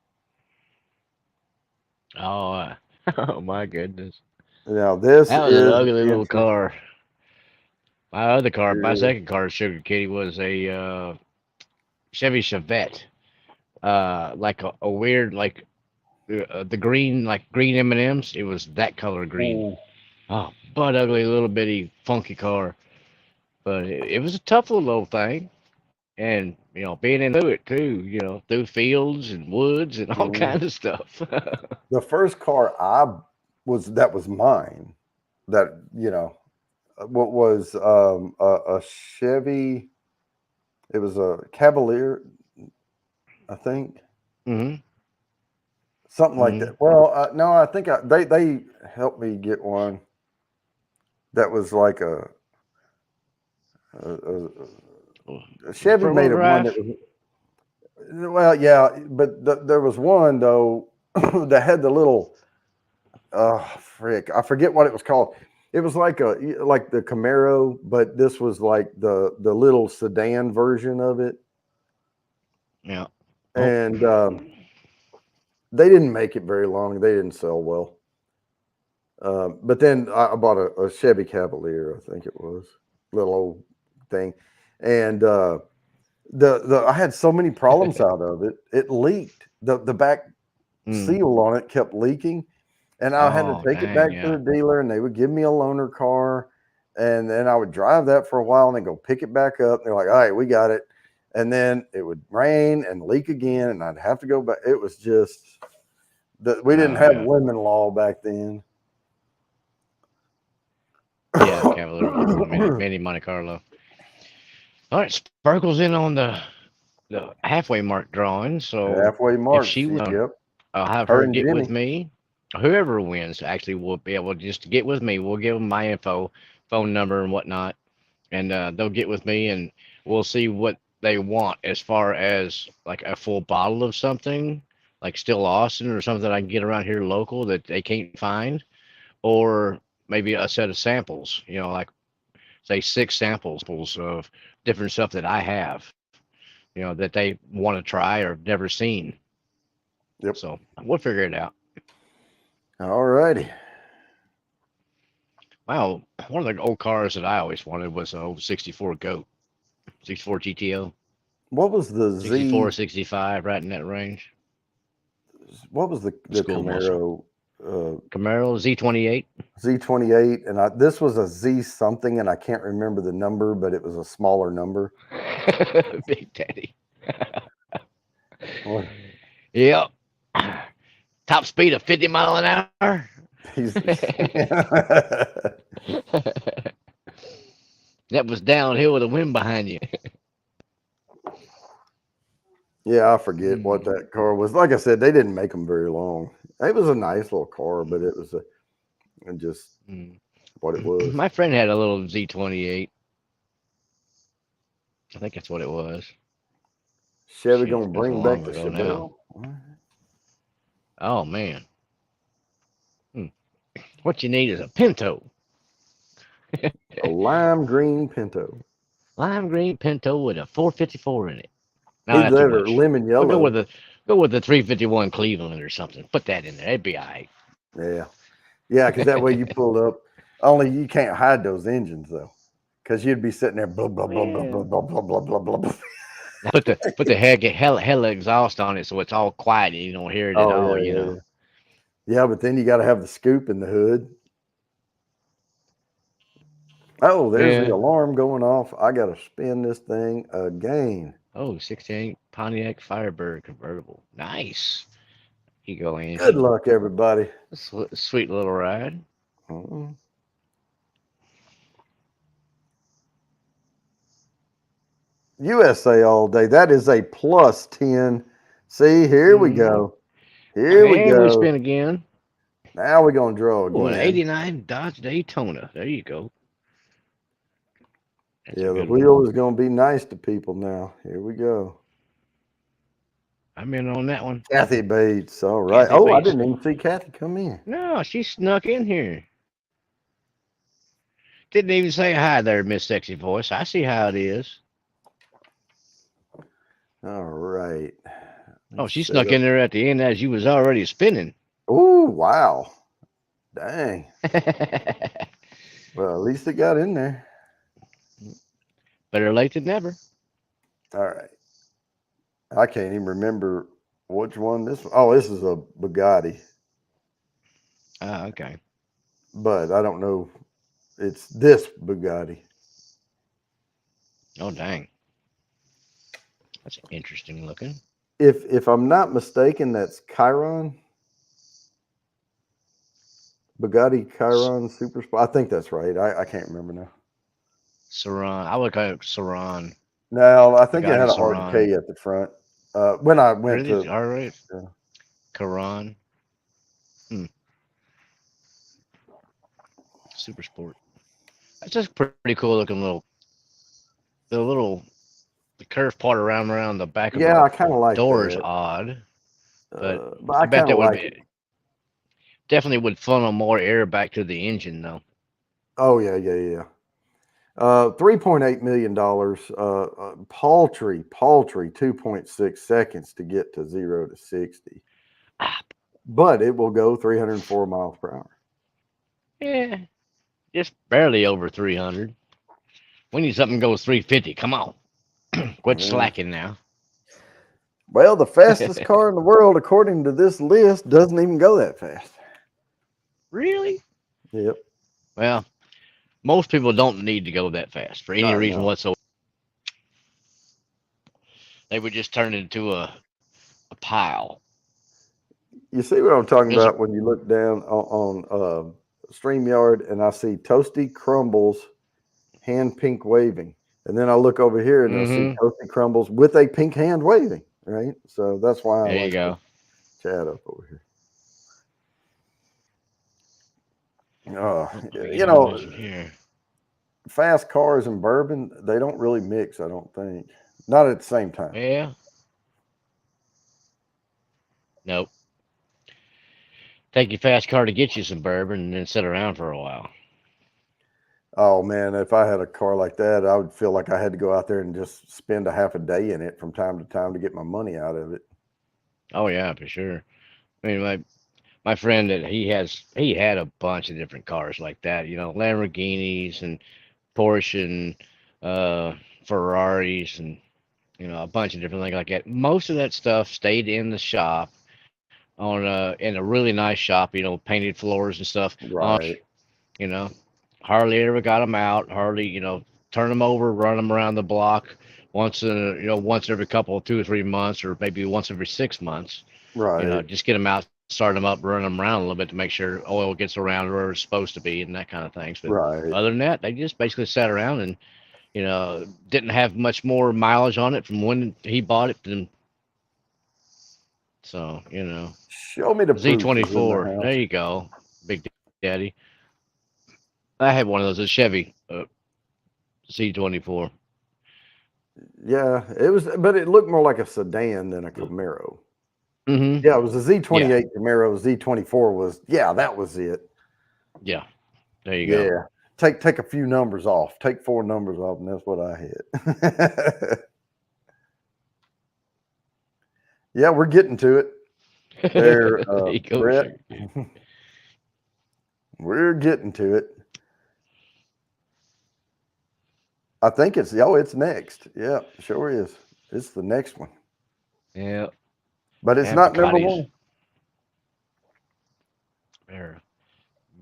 Oh, oh my goodness. Now this That was an is ugly the little entrance. car. My other car, my Here. second car, Sugar Kitty, was a Chevy Chevette. Like a weird, like the green, like green M&Ms. It was that color green. Ooh. Oh, but ugly, little bitty, funky car. But it was a tough little old thing. And, being into it too, through fields and woods and all Mhm. kinds of stuff. The first car that was mine. That what was a Chevy. It was a Cavalier, I think, Hmm. something like Hmm. that. Well, no, I think they helped me get one that was like a, a, Chevy Front wheel made it one that drive. was, well, yeah, but there was one though that had the little, frick, I forget what it was called. It was like the Camaro, but this was like the little sedan version of it, Yeah. Oh. and they didn't make it very long. They didn't sell well. But then I bought a Chevy Cavalier, I think it was, little old thing, and the I had so many problems out of it. It leaked. The back Mm. seal on it kept leaking, and I had to Oh, take it dang, back to yeah. the dealer, and they would give me a loaner car, and then I would drive that for a while, and then go pick it back up. They're like, "All right, we got it," and then it would rain and leak again, and I'd have to go back. It was just that we didn't Oh, have yeah. lemon law back then. Yeah, Cavalier was a mini Monte Carlo. All right, Sparkle's in on the halfway mark drawing. So Halfway if mark. she See, wins, yep, I'll have her her and get with Jimmy. me. Whoever wins actually will be able just to get with me. We'll give them my info, phone number, and whatnot, and they'll get with me, and we'll see what they want as far as like a full bottle of something, like Still Austin or something I can get around here local that they can't find, or maybe a set of samples. Like say 6 samples of different stuff that I have. That they want to try or have never seen. Yep. So we'll figure it out. All righty. Wow, one of the old cars that I always wanted was an old '64 Goat, '64 GTO, What was the 64, Z? 65, right in that range. What was the School muscle. Camaro? Camaro Z28. Z28, and this was a Z something, and I can't remember the number, but it was a smaller number. Big Daddy. What? Yep. Top speed of 50 mile an hour. That was downhill with a wind behind you. Yeah, I forget what Mm. that car was. Like I said, they didn't make them very long. It was a nice little car, but it was just Mm. what it was. My friend had a little Z28. I think that's what it was. Chevy Shoot, gonna that's bring back long the ago now. Chevelle. Oh man. What you need is a Pinto. A lime green Pinto. Lime green Pinto with a 454 in it. No, Either that's too that or much. lemon We'll go yellow. with Go with the 351 Cleveland or something. Put that in there. It'd be all right. Yeah. Yeah, because that way you pull up. Only you can't hide those engines though, because you'd be sitting there blah blah blah blah blah Well, blah blah blah blah blah blah. put the hella exhaust on it so it's all quiet and you don't hear it at Oh all. yeah, You yeah, know. yeah. Yeah, but then you got to have the scoop in the hood. Oh, there's the Yeah. alarm going off. I got to spin this thing again. Oh, 68 Pontiac Firebird convertible. Nice. Here you go, Good Angie. luck, everybody. Sweet little ride. Mhm. USA all day. That is a plus 10. See, here we Mm-hmm. go. Here we And we go. spin again. Now we're going to draw Oh, an again. 89 Dodge Daytona. There you go. That's a Yeah, the good one. wheel is going to be nice to people now. Here we go. I'm in on that one. Kathy Bates. All right. Kathy Oh, I Bates. didn't even see Kathy come in. No, she snuck in here. Didn't even say hi there, Miss Sexy Voice. I see how it is. All right. Oh, she snuck in there at the end as you was already spinning. Oh, wow. Dang. Well, at least it got in there. Better late than never. All right. I can't even remember which one this one. Oh, this is a Bugatti, Okay. but I don't know. It's this Bugatti. Oh, dang. That's interesting looking. If I'm not mistaken, that's Chiron. Bugatti Chiron Super Sport. I think that's right. I can't remember now. Saran. I would call it Saran. No, I think it Bugatti had a hard Saran. K at the front. When I went Really? to All right. yeah. Karan. Super Sport. That's just pretty cool looking the curved part around the back of Yeah, the I kind of like door is that. odd, but But I I bet kind of that would like be, it. definitely would funnel more air back to the engine though. Oh yeah, yeah, yeah. $3.8 million, paltry 2.6 seconds to get to 0 to 60, Ah, but it will go 304 miles per hour. yeah, just barely over 300. We need something that goes 350. Come on, quit Yeah. slacking now. Well, the fastest car in the world, according to this list, doesn't even go that fast. Really? Yep. Well, most people don't need to go that fast for any I reason know. whatsoever. They would just turn it into a pile. You see what I'm talking There's a, about when you look down on StreamYard and I see Toasty Crumbles hand pink waving. And then I look over here and I see mm-hmm. Toasty Crumbles with a pink hand waving, right? So that's why I There you like go. to chat up over here. You know, Here. fast cars and bourbon, they don't really mix, I don't think. Not at the same time. Yeah. Nope. Take your fast car to get you some bourbon and then sit around for a while. Oh man, if I had a car like that, I would feel like I had to go out there and just spend a half a day in it from time to time to get my money out of it. Oh yeah, for sure. I mean, my friend that he had a bunch of different cars like that. You know, Lamborghinis and Porsche and Ferraris and a bunch of different things like that. Most of that stuff stayed in the shop in a really nice shop. Painted floors and stuff. Right. You know, hardly ever got them out. Hardly turn them over, run them around the block once every couple 2 or 3 months, or maybe once every 6 months. Right. Just get them out, start them up, run them around a little bit to make sure oil gets around where it's supposed to be and that kind of things. But Right. other than that, they just basically sat around and didn't have much more mileage on it from when he bought it. So Show me the proof is in the Z24. house. There you go, Big Daddy. I had one of those, a Chevy Z24. Yeah, it was, but it looked more like a sedan than a Camaro. Mm-hmm. Yeah, it was a Z28 Camaro. Z24 was, that was it. Yeah, there you go. Yeah, take a few numbers off. Take 4 numbers off, and that's what I had. Yeah, we're getting to it. There, There you go, Brett. Sugar Cube. We're getting to it. I think it's next. Yeah, sure is. It's the next one, Yeah. but it's And not number Bacardi's. one. There.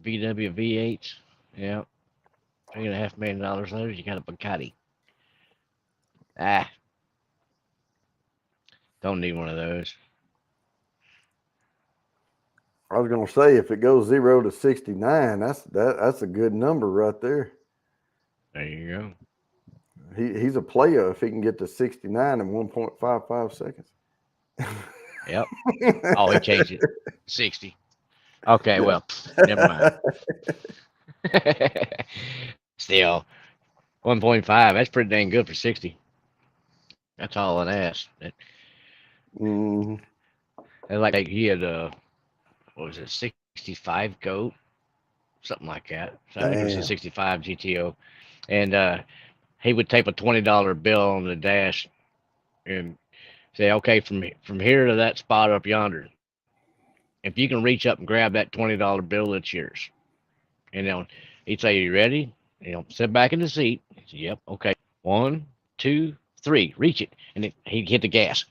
VW V8. Yeah. $3.5 million later, you got a Bacardi. Ah, don't need one of those. I was gonna say if it goes 0 to 69, that's a good number right there. There you go. He's a player if he can get to 69 in 1.55 seconds. Yep. Oh, he changed it. 60. Okay, well, never mind. Still, 1.5. That's pretty dang good for 60. That's all it asked. Mm, And like he had what was it, 65 goat, something like that. So I think it was a damn. 65 GTO, and he would tape a $20 bill on the dash and say, okay, from here to that spot up yonder, if you can reach up and grab that $20 bill, it's yours. And then he'd say, "You ready?" Sit back in the seat. He'd say, "Yep, okay. 1, 2, 3, reach it." And he'd hit the gas.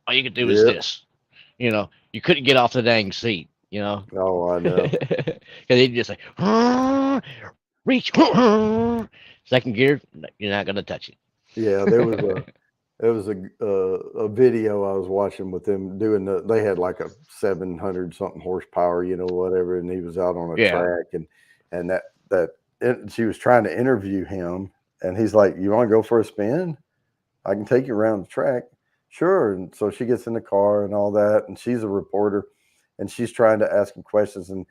All you could do is Yep. this. You couldn't get off the dang seat. Oh, I know. Because he'd just say, reach, second gear, you're not gonna touch it. Yeah, there was a video I was watching with them doing they had like a 700 something horsepower, whatever, and he was out on a Yeah. track and she was trying to interview him, and he's like, "You want to go for a spin? I can take you around the track." Sure. And so she gets in the car and all that, and she's a reporter, and she's trying to ask him questions, and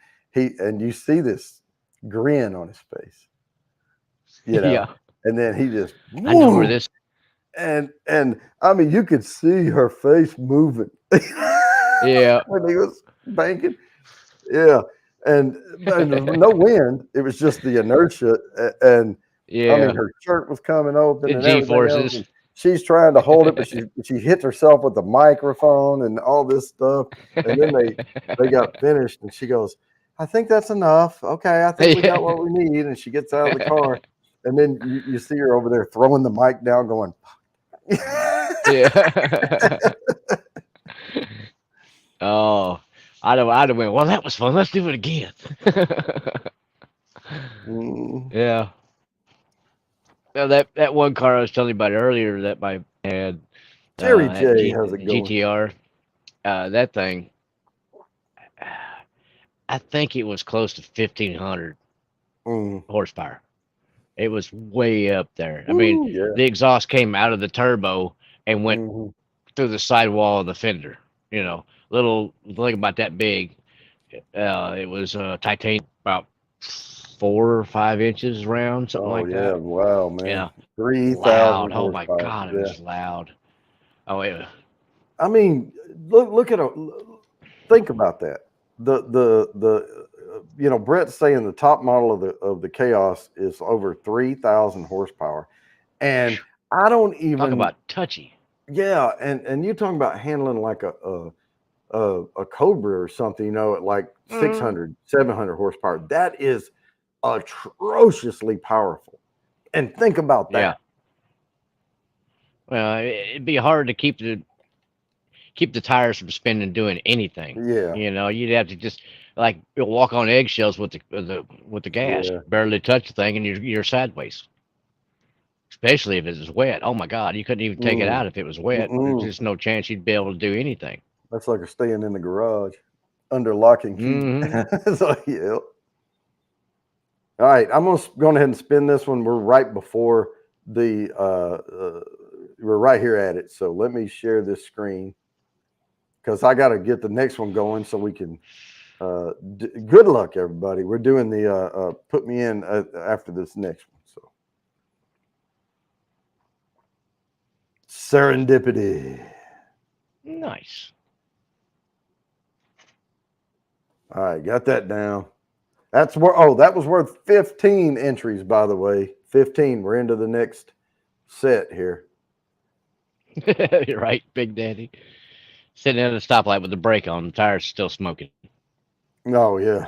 you see this grin on his face, Yeah. and then he just, I know where this. and I mean, you could see her face moving. Yeah. When he was banking. Yeah. And there was no wind. It was just the inertia. And Yeah. I mean, her shirt was coming open The and everything else. G-forces. And she's trying to hold it, but she hits herself with the microphone and all this stuff. And then they got finished, and she goes, "I think that's enough. Okay, I think we got what we need." And she gets out of the car, and then you see her over there throwing the mic down, going, Yeah. Oh, I'd have went, well, that was fun. Let's do it again. Yeah. Now that one car I was telling you about earlier that my had Jerry that J, how's it going? GTR, that thing, I think it was close to 1,500 horsepower. It was way up there. I mean, yeah. the exhaust came out of the turbo and went through the sidewall of the fender. Little thing about that big. It was titanium, about 4 or 5 inches round, something like yeah, that. wow, man. Yeah. 3,000 Loud. Oh my horsepower. God, it was loud. Oh, yeah. I mean, look at think about that. Brett's saying the top model of the Chaos is over 3,000 horsepower, and I don't even talk about touchy. Yeah, and you're talking about handling like a Cobra or something, at like 600, 700 horsepower. That is atrociously powerful. And think about that. Yeah. Well, it'd be hard to keep the tires from spinning doing anything. Yeah. You'd have to just like walk on eggshells with the gas, Yeah. barely touch the thing, and you're sideways. Especially if it was wet. Oh my God, you couldn't even take it out if it was wet. There's just no chance you'd be able to do anything. That's like staying in the garage under lock and key. So, yeah. All right, I'm going to go ahead and spin this one. We're right before we're right here at it. So let me share this screen because I got to get the next one going so we can. Good luck, everybody. We're doing the put me in after this next one. So serendipity. Nice. All right, got that down. That was worth 15 entries, by the way. 15. We're into the next set here. You're right, Big Daddy. Sitting at a stoplight with the brake on, the tires still smoking. Oh yeah.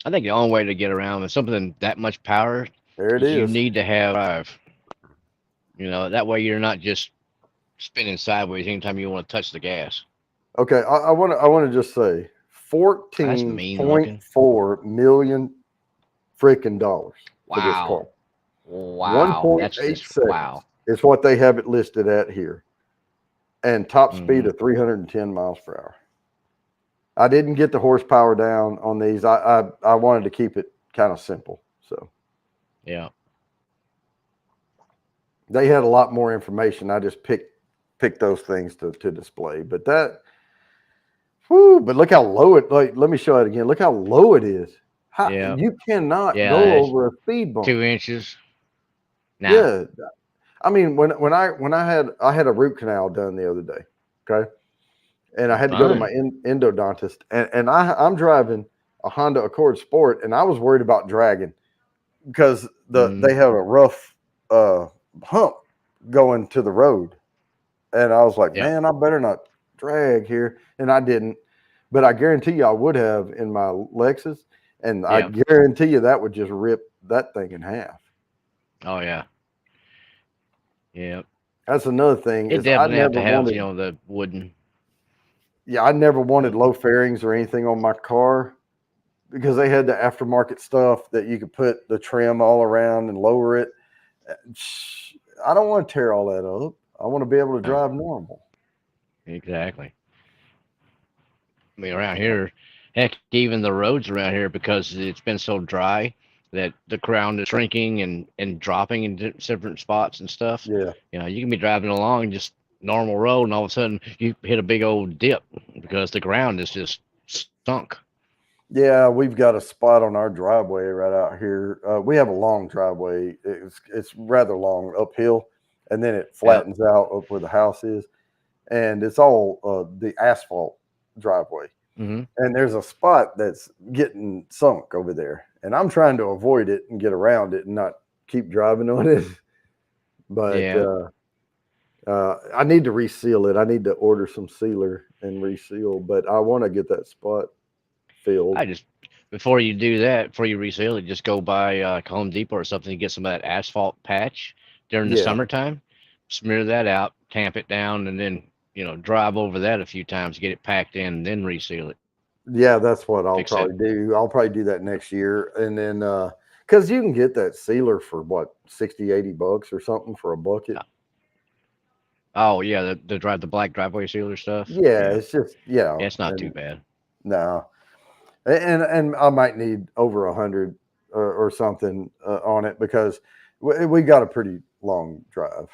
I think the only way to get around with something that much power There it is you is. need to have drive. That way you're not just spinning sideways anytime you want to touch the gas. Okay, I want to just say That's mean looking. $14.4 million freaking dollars for this car. Wow. Wow. That's just 1.87 wow. is what they have it listed at here, and top speed Mhm. of 310 miles per hour. I didn't get the horsepower down on these. I wanted to keep it kind of simple, so Yeah. they had a lot more information. I just picked those things to display, but that. Whew, but look how low it. Like, let me show it again. Look how low it is. How, Yeah. you cannot Yeah. go That's over a speed bump. 2 inches. Nah. Yeah, I mean when I had a root canal done the other day, okay, and I had to go to my Fun. endodontist, and I'm driving a Honda Accord Sport, and I was worried about dragging because they Mm, have a rough hump going to the road, and I was like, yep. man, I better not drag here, and I didn't, but I guarantee you I would have in my Lexus, and I Yep. guarantee you that would just rip that thing in half. Oh yeah. Yep. That's another thing It is I definitely have never to have, wanted. the wooden. Yeah, I never wanted low fairings or anything on my car because they had the aftermarket stuff that you could put the trim all around and lower it. I don't want to tear all that up. I want to be able to No, drive normal. exactly. I mean, around here, heck, even the roads around here, because it's been so dry that the ground is shrinking and dropping in different spots and stuff. Yeah. You can be driving along just normal road, and all of a sudden you hit a big old dip because the ground is just sunk. Yeah, we've got a spot on our driveway right out here. We have a long driveway. It's rather long uphill, and then it Yep. flattens out up where the house is, and it's all the asphalt driveway. Hmm. And there's a spot that's getting sunk over there, and I'm trying to avoid it and get around it and not keep driving on it. But Yeah. I need to reseal it. I need to order some sealer and reseal, but I want to get that spot filled. I just before you do that, before you reseal it, just go by Home Depot or something and get some of that asphalt patch during the Yeah, summertime. Smear that out, tamp it down, and then drive over that a few times, get it packed in, and then reseal it. yeah, that's what I'll Fix that. probably do. I'll probably do that next year, and then because you can get that sealer for what 60-80 bucks or something for a bucket. Oh yeah, the black driveway sealer stuff. Yeah, Yeah, it's just yeah, yeah, it's not too and bad. no. And I might need over 100 or something on it because we got a pretty long drive.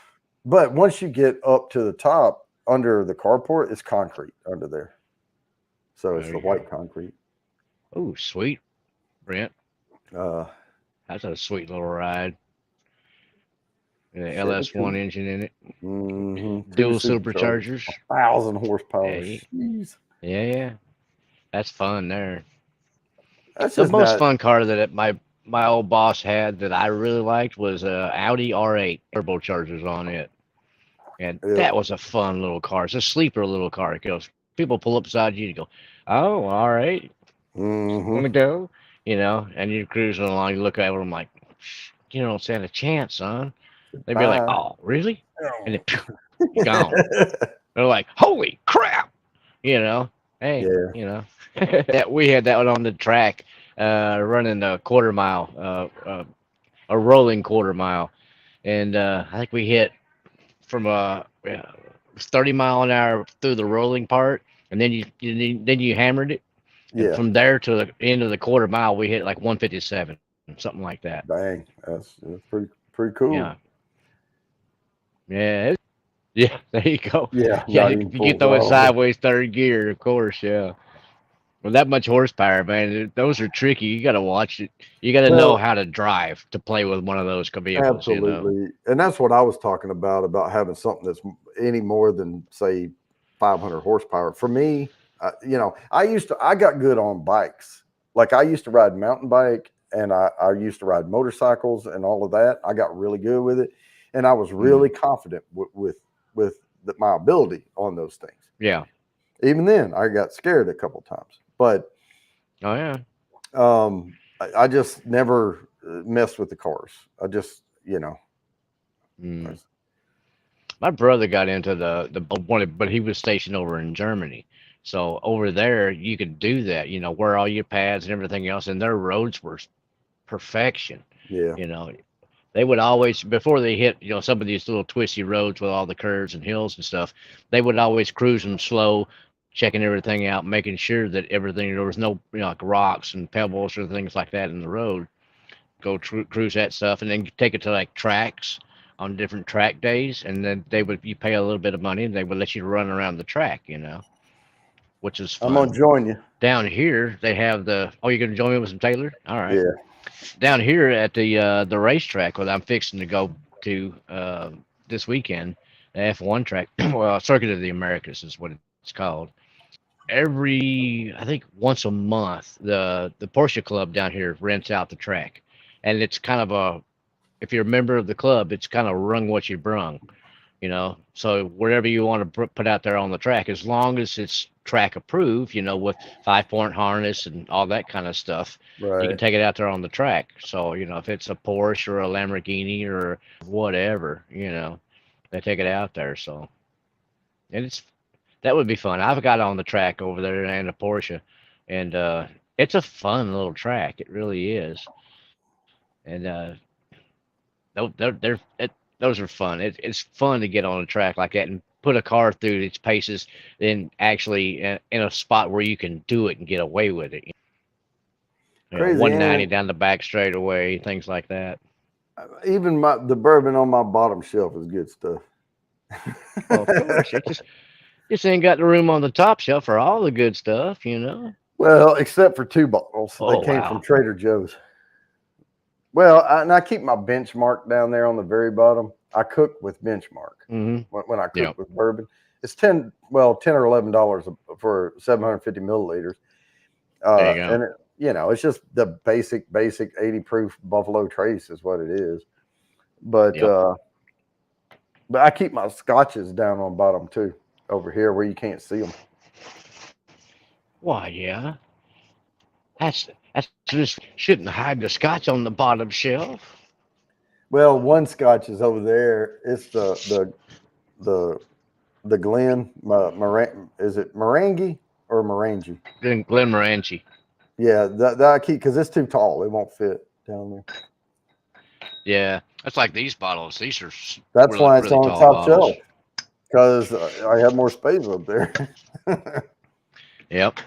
But once you get up to the top under the carport, it's concrete under there, so it's There the you go. white concrete. Oh, sweet, Brent. Uh, That's a sweet little ride. The Chevy LS1 Coupe, engine in it, two dual superchargers, superchargers. 1,000 horsepower. Yeah, Jeez. yeah. That's fun there. That's The just most not. fun car that my old boss had that I really liked was Audi R8 turbochargers on it, and Yep. that was a fun little car. It's a sleeper little car. It goes, people pull up beside you, you go, oh, all right, Hmm. want to go, and you're cruising along. You look over them like, you don't stand a chance, son. They'd be like, Bye. oh, really? And then Oh. phew, you're gone. They're like, holy crap, hey, Yeah. that we had that one on the track, running a quarter mile, a rolling quarter mile, and I think we hit from 30 mile an hour through the rolling part, and then you hammered it, and Yeah. from there to the end of the quarter mile, we hit like 157, something like that. Dang. That's pretty Yeah, cool. yeah, yeah. There you go. Yeah. Yeah, Not you, even you get full throw it throttle. sideways, third gear, of course. Yeah. With that much horsepower, man, those are tricky. You got to watch it. You got to know Well, how to drive to play with one of those vehicles. absolutely. And that's what I was talking about having something that's any more than, say, 500 horsepower. For me, I got good on bikes. Like I used to ride mountain bike and I used to ride motorcycles and all of that. I got really good with it, and I was really confident with my ability on those things. Yeah. Even then, I got scared a couple times, but Oh yeah. I just never messed with the cars. I just, Mm. My brother got into the one, but he was stationed over in Germany. So over there, you could do that. Wear all your pads and everything else, and their roads were perfection. yeah, You know, they would always, before they hit, some of these little twisty roads with all the curves and hills and stuff, they would always cruise them slow, checking everything out, making sure that everything, there was no, like rocks and pebbles or things like that in the road. Go cruise that stuff, and then take it to like tracks on different track days, and then you pay a little bit of money, and they would let you run around the track, which is I'm gonna fun. join you. Down here, they have oh, you're gonna join me with some Taylor? All right. Yeah, Down here at the racetrack where I'm fixing to go to this weekend, the F1 track, well, Circuit of the Americas is what it's called. I think once a month, the Porsche Club down here rents out the track, and it's kind of if you're a member of the club, it's kind of rung what you brung. So wherever you want to put out there on the track, as long as it's track approved, with 5-point harness and all that kind of stuff, you can right. take it out there on the track. So if it's a Porsche or a Lamborghini or whatever, they take it out there. So, and that would be fun. I've got on the track over there and a Porsche, and it's a fun little track. It really is. And those are fun. It's fun to get on a track like that and put a car through its paces, then actually in a spot where you can do it and get away with it. Crazy. 190 down the back straightaway, things like that. Even the bourbon on my bottom shelf is good stuff. Well, of course, it just ain't got the room on the top shelf for all the good stuff, Well, except for 2 bottles. Oh, They came wow. from Trader Joe's. Well, I keep my benchmark down there on the very bottom. I cook with benchmark when I cook with bourbon. It's $10 or $11 for 750 milliliters. There you go. And it's just the basic 80 proof Buffalo Trace is what it is. But but I keep my scotches down on bottom too, over here where you can't see them. Why, yeah. That's just shouldn't hide the scotch on the bottom shelf. Well, one scotch is over there. It's the Glen is it Morangi or Morangi? Glenmorangie. Yeah, that I keep because it's too tall. It won't fit down there. Yeah, that's like these bottles. These are That's really, why it's really on the tall top bottles. shelf because I have more space up there. Yep.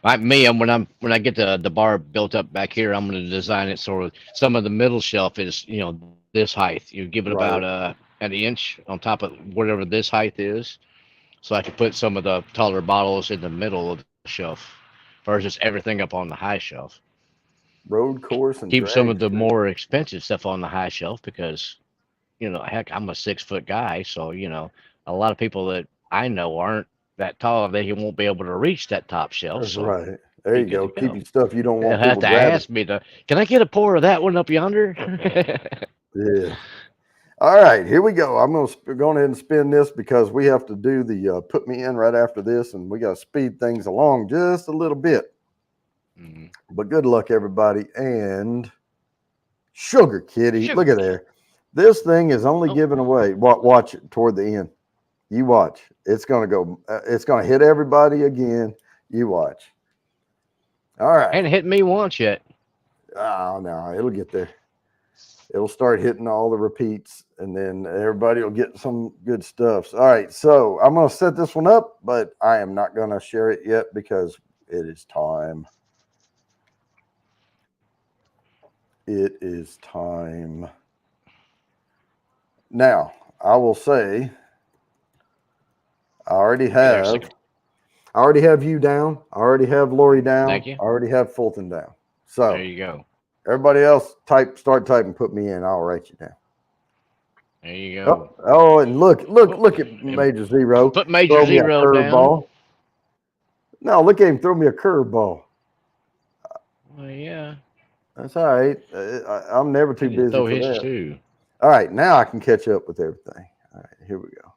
Like me, when I get the bar built up back here, I'm going to design it so some of the middle shelf is this height. You give it about an inch on top of whatever this height is, so I can put some of the taller bottles in the middle of the shelf versus everything up on the high shelf. Road course and keep some of the more expensive stuff on the high shelf because heck, I'm a 6-foot guy, so a lot of people that I know aren't that tall. They won't be able to reach that top shelf. That's so right. There you go. Keeping stuff you don't want they'll people have to grabbing. ask me can I get a pour of that one up yonder? Yeah. All right, here we go. I'm going to go ahead and spin this because we have to do the put me in right after this, and we got to speed things along just a little bit. But good luck, everybody. And Sugar Kitty, look at there. This thing is only giving away. Watch it toward the end. You watch. It's going to go. It's going to hit everybody again. You watch. All right. Ain't hit me once yet. Oh, no. It'll get there. It'll start hitting all the repeats, and then everybody will get some good stuff. All right. So I'm going to set this one up, but I am not going to share it yet because it is time. It is time. Now, I will say, I already have you down. I already have Lori down. Thank you. I already have Fulton down. So there you go. Everybody else, start typing, put me in. I'll write you down. There you go. Oh, and look at Major Zero. Put Major Zero down. Ball. No, look at him throw me a curveball. Well, yeah. That's all right. I'm never too He just busy throw for his that. too. All right, now I can catch up with everything. All right, here we go.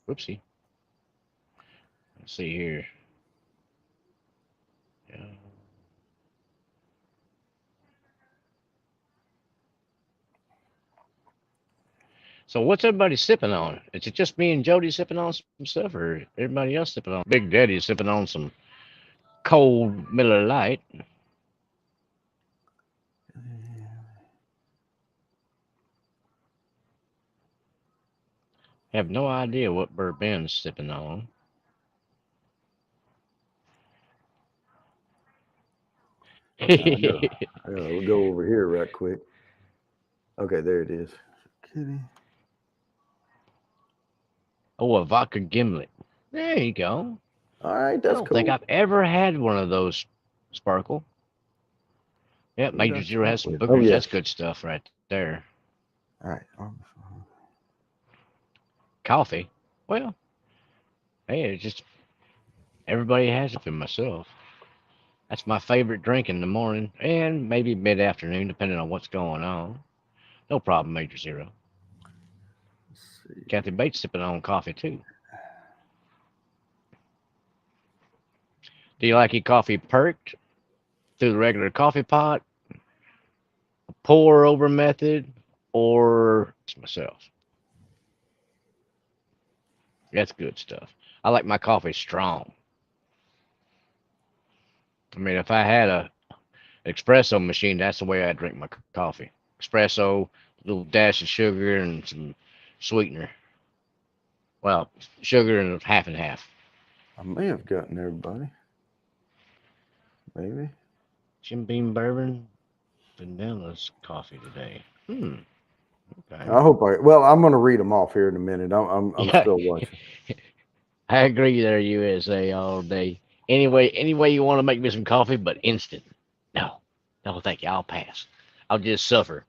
Whoopsie. Let's see here. Yeah. So what's everybody sipping on? Is it just me and Jody sipping on some stuff, or everybody else sipping on? Big Daddy sipping on some cold Miller Lite. Have no idea what Bourbon's sipping on. We'll go over here right quick. Okay, there it is. Kitty. Oh, a vodka gimlet. There you go. All right, I that's don't think cool. I've ever had one of those, Sparkle. Yeah, Who did I Major Zero has start some with? Oh boogers. yes. That's good stuff right there. All right. Coffee. Well, hey, it's just everybody has it for myself. That's my favorite drink in the morning and maybe mid afternoon, depending on what's going on. No problem, Major Zero. Let's see. Kathy Bates sipping on coffee too. Do you like your coffee perked through the regular coffee pot, pour over method, or myself? That's good stuff. I like my coffee strong. I mean, if I had a espresso machine, that's the way I drink my coffee. Espresso, a little dash of sugar and some sweetener. Well, sugar and half and half. I may have gotten everybody. Maybe. Jim Beam bourbon, vanilla's coffee today. Okay. I hope I. Well, I'm going to read them off here in a minute. I'm Yeah, still watching. I agree there, USA all day. Any way you want to make me some coffee, but instant. No, no, thank you. I'll pass. I'll just suffer.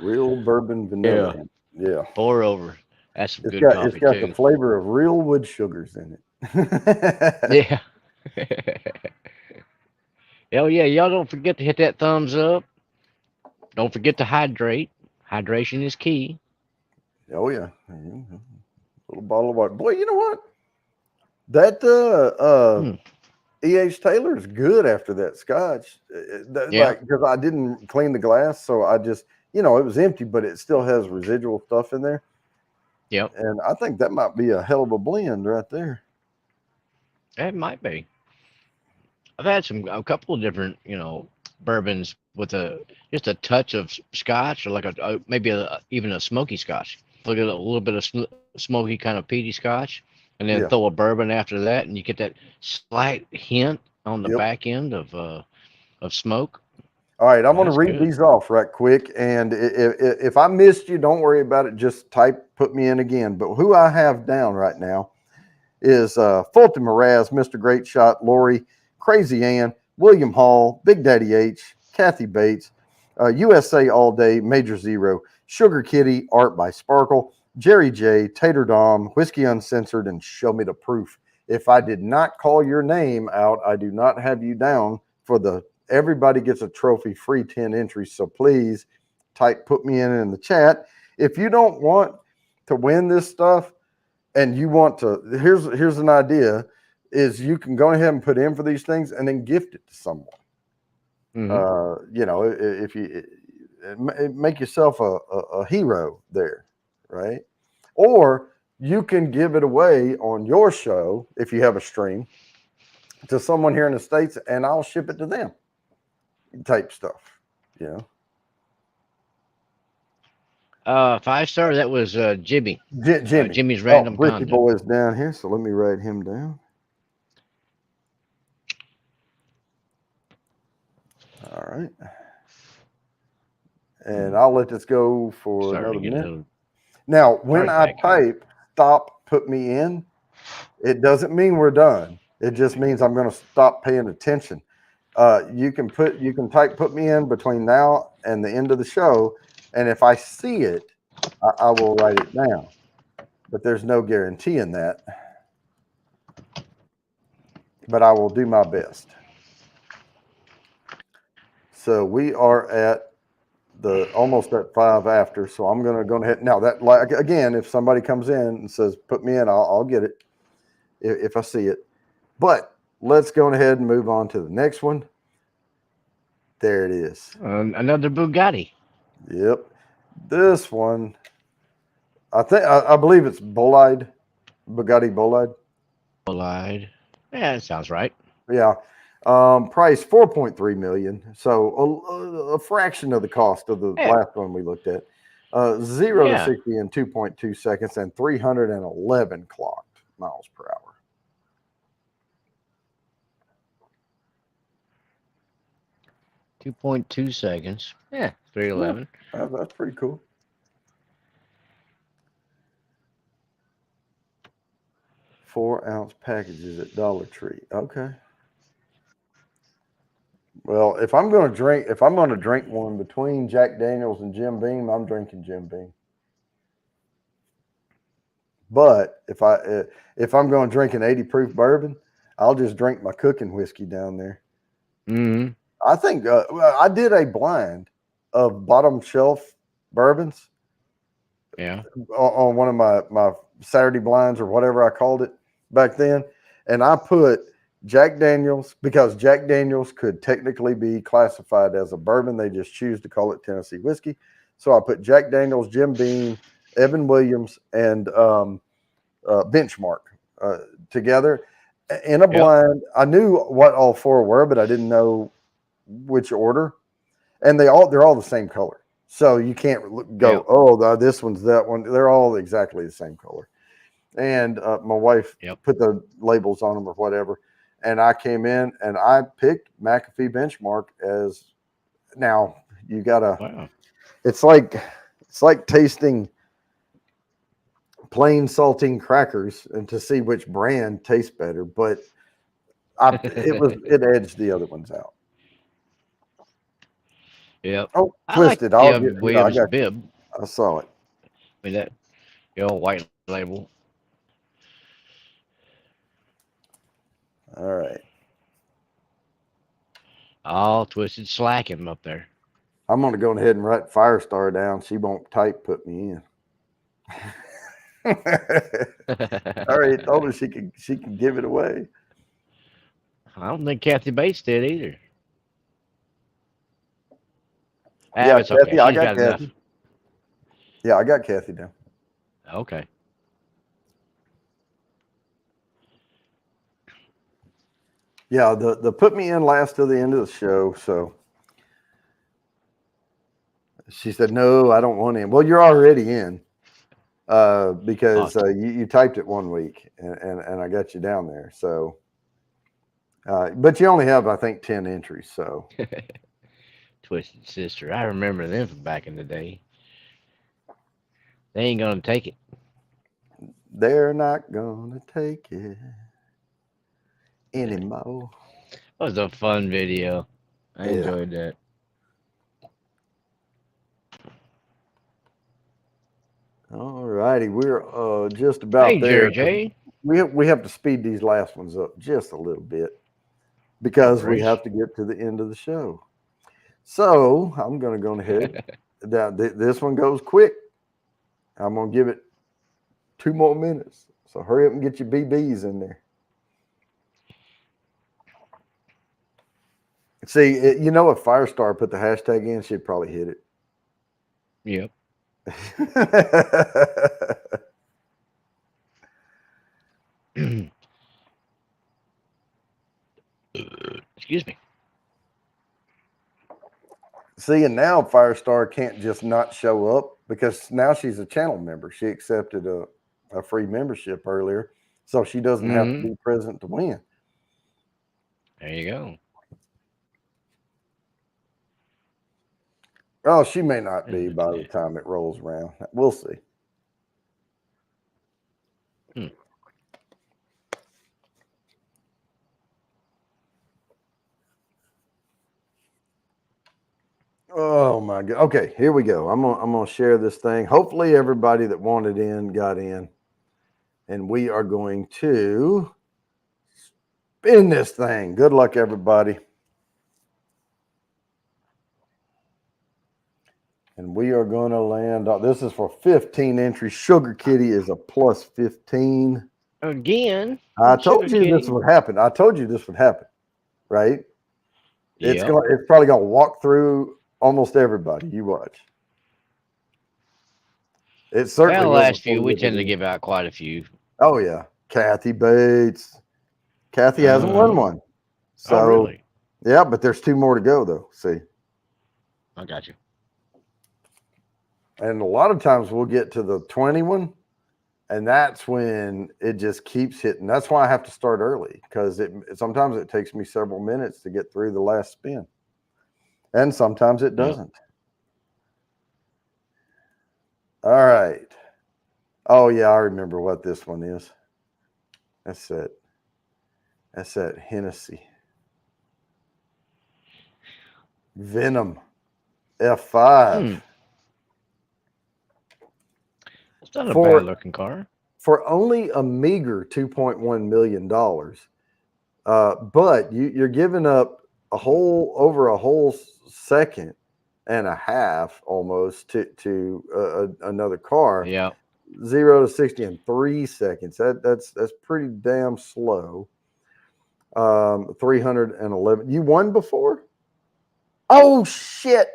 Real bourbon vanilla. Yeah, Yeah. pour over. That's some It's good coffee got the too. flavor of real wood sugars in it. Yeah. Hell yeah, y'all don't forget to hit that thumbs up. Don't forget to hydrate. Hydration is key. Oh yeah. Little bottle of water. Boy, you know what? That Hmm. E.H. Taylor is good after that scotch. Yeah. Like because I didn't clean the glass, so I just it was empty, but it still has residual stuff in there. Yep. And I think that might be a hell of a blend right there. It might be. I've had a couple of different, bourbons with just a touch of scotch or like maybe even a smoky scotch. Look at a little bit of smoky kind of peaty scotch, and then Yeah. throw a bourbon after that, and you get that slight hint on the Yep. back end of smoke. All right, I'm going to That's read good. these off right quick. And if I missed you, don't worry about it. Just put me in again. But who I have down right now is Fulton Mraz, Mr. Great Shot, Lori, Crazy Ann, William Hall, Big Daddy H, Kathy Bates, USA All Day, Major Zero, Sugar Kitty, Art by Sparkle, Jerry J, Tater Dom, Whiskey Uncensored, and Show Me the Proof. If I did not call your name out, I do not have you down for the everybody gets a trophy free 10 entries. So please put me in the chat. If you don't want to win this stuff and you want to, here's an idea is you can go ahead and put in for these things and then gift it to someone. If you make yourself a hero there, right? Or you can give it away on your show if you have a stream to someone here in the States and I'll ship it to them. Type stuff, 5-star. That was Jimmy. Jimmy. Jimmy's random Bricky content. Boy is down here, so let me write him down. All right. And I'll let this go for another minute. Now, when I type stop, put me in, it doesn't mean we're done. It just means I'm going to stop paying attention. You can type put me in between now and the end of the show. And if I see it, I will write it down. But there's no guarantee in that. But I will do my best. So we are at almost at 5 after. So I'm going to go ahead now. That, like, again, if somebody comes in and says put me in, I'll get it if I see it. But let's go ahead and move on to the next one. There it is. Another Bugatti. Yep. This one, I believe it's Bolide, Bugatti Bolide. Bolide. Yeah, that sounds right. Yeah. Price 4.3 million. So a fraction of the cost of the Yeah. last one we looked at. 0 Yeah. to 60 in 2.2 seconds and 311 clocked miles per hour. Two 2.2 seconds. Yeah, 311. That's pretty cool. Four-ounce packages at Dollar Tree. Okay. Well, if I'm going to drink one between Jack Daniels and Jim Beam, I'm drinking Jim Beam. But if I'm going to drink an 80 proof bourbon, I'll just drink my cooking whiskey down there. Mm-hmm. I think I did a blind of bottom shelf bourbons. Yeah. On one of my Saturday blinds or whatever I called it back then, and I put Jack Daniels because Jack Daniels could technically be classified as a bourbon. They just choose to call it Tennessee whiskey. So I put Jack Daniels, Jim Beam, Evan Williams, and Benchmark together in a blind. I knew what all four were, but I didn't know which order. And they're all the same color. So you can't go, this one's that one. They're all exactly the same color. And my wife put the labels on them or whatever. And I came in and I picked McAfee Benchmark as now you gotta. It's like tasting plain saltine crackers and to see which brand tastes better. But it edged the other ones out. Yep. Oh, Twisted. I got Williams bib. I saw it. With that old white label. All right. All Twisted slack him up there. I'm gonna go ahead and write Firestar down. She won't type put me in. I already told her she can give it away. I don't think Kathy Bates did either. Yeah, it's okay. Kathy, I got Kathy. Enough. Yeah, I got Kathy down. Okay. Yeah, the put me in last to the end of the show. So she said, no, I don't want in. Well, you're already in because you typed it 1 week and I got you down there. So, but you only have, I think, 10 entries. So Twisted Sister. I remember them from back in the day. They ain't going to take it. They're not going to take it anymore. That was a fun video. I enjoyed that. All righty, we're just about there. Jerry J. We have to speed these last ones up just a little bit because we have to get to the end of the show. So I'm going to go ahead. This one goes quick. I'm going to give it 2 more minutes. So hurry up and get your BBs in there. See, if Firestar put the hashtag in, she'd probably hit it. Yep. Excuse me. See, and now Firestar can't just not show up because now she's a channel member. She accepted a free membership earlier, so she doesn't have to be present to win. There you go. Oh, she may not be by the time it rolls around. We'll see. Oh my God. Okay, here we go. I'm gonna share this thing. Hopefully everybody that wanted in got in. And we are going to spin this thing. Good luck, everybody. And we are going to land on this is for 15 entries. Sugar Kitty is a plus 15. Again. I told Sugar you this Kitty. would happen. I told you this would happen, right? It's Yep. it's probably gonna walk through almost everybody. You watch. It's certainly Well, will last before few, we get to tend to the- give out quite a few. Oh yeah, Kathy Bates. Kathy hasn't won one. So Oh, really? yeah, but there's 2 more to go though. See, I got you. and a lot of times we'll get to the 21, and that's when it just keeps hitting. That's why I have to start early because sometimes it takes me several minutes to get through the last spin, and sometimes it doesn't. All right. Oh yeah, I remember what this one is. That's it. That's that Hennessy. Venom. F5. It's not a For- bad looking car. For only a meager $2.1 million. But you're giving up over a whole second and a half almost to another car. Yeah. 0 to 60 in 3 seconds. That's pretty damn slow. 311. You won before? Oh shit.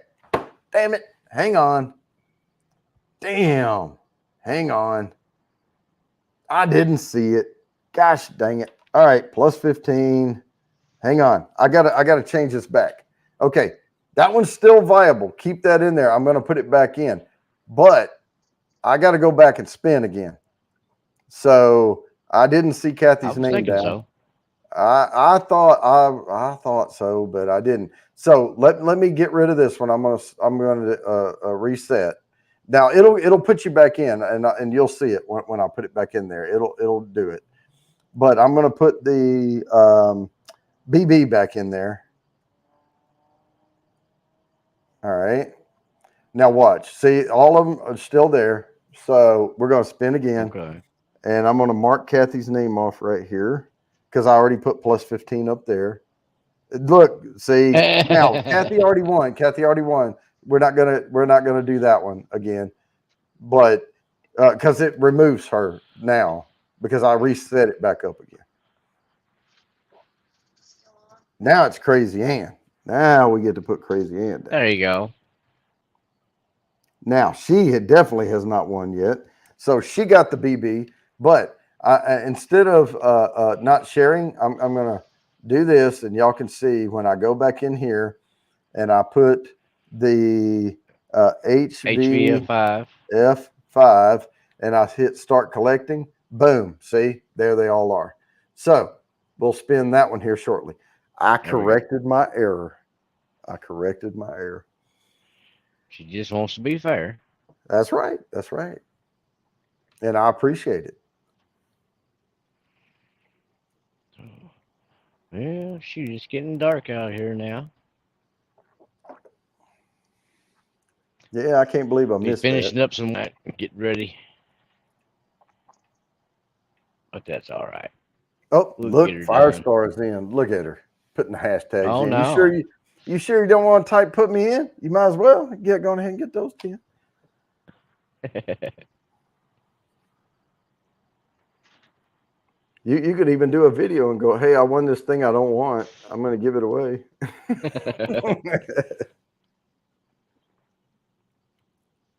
Damn it. Hang on. Damn. Hang on. I didn't see it. Gosh dang it. All right, plus 15. Hang on. I gotta change this back. Okay. That one's still viable. Keep that in there. I'm gonna put it back in. But I gotta go back and spin again. So I didn't see I Kathy's was name thinking down. so. I thought so, but I didn't. So let me get rid of this one. I'm gonna reset. Now it'll put you back in, and you'll see it when I put it back in there. It'll do it. But I'm gonna put the BB back in there. All right. Now watch. See, all of them are still there. So we're gonna spin again, Okay. and I'm gonna mark Kathy's name off right here because I already put plus 15 up there. Look, see now Kathy already won. Kathy already won. We're not gonna do that one again, but because it removes her now because I reset it back up again. Now it's Crazy Ann. Now we get to put Crazy Ann down. There you go. Now she definitely has not won yet, so she got the BB. But instead of not sharing, I'm gonna do this, and y'all can see when I go back in here and I put the HVF5. F5 and I hit start collecting. Boom! See, there they all are. So we'll spin that one here shortly. I corrected my error. She just wants to be fair. That's right. That's right. And I appreciate it. Well, shoot, it's getting dark out here now. Yeah, I can't believe I Be missed finishing that. up some get ready. But that's all right. Oh, We'll look, get her done. Firestar's in. Look at her putting the hashtags Oh, in. no. You sure you don't want to type put me in? You might as well go ahead and get those 10. You could even do a video and go, hey, I won this thing I don't want. I'm going to give it away.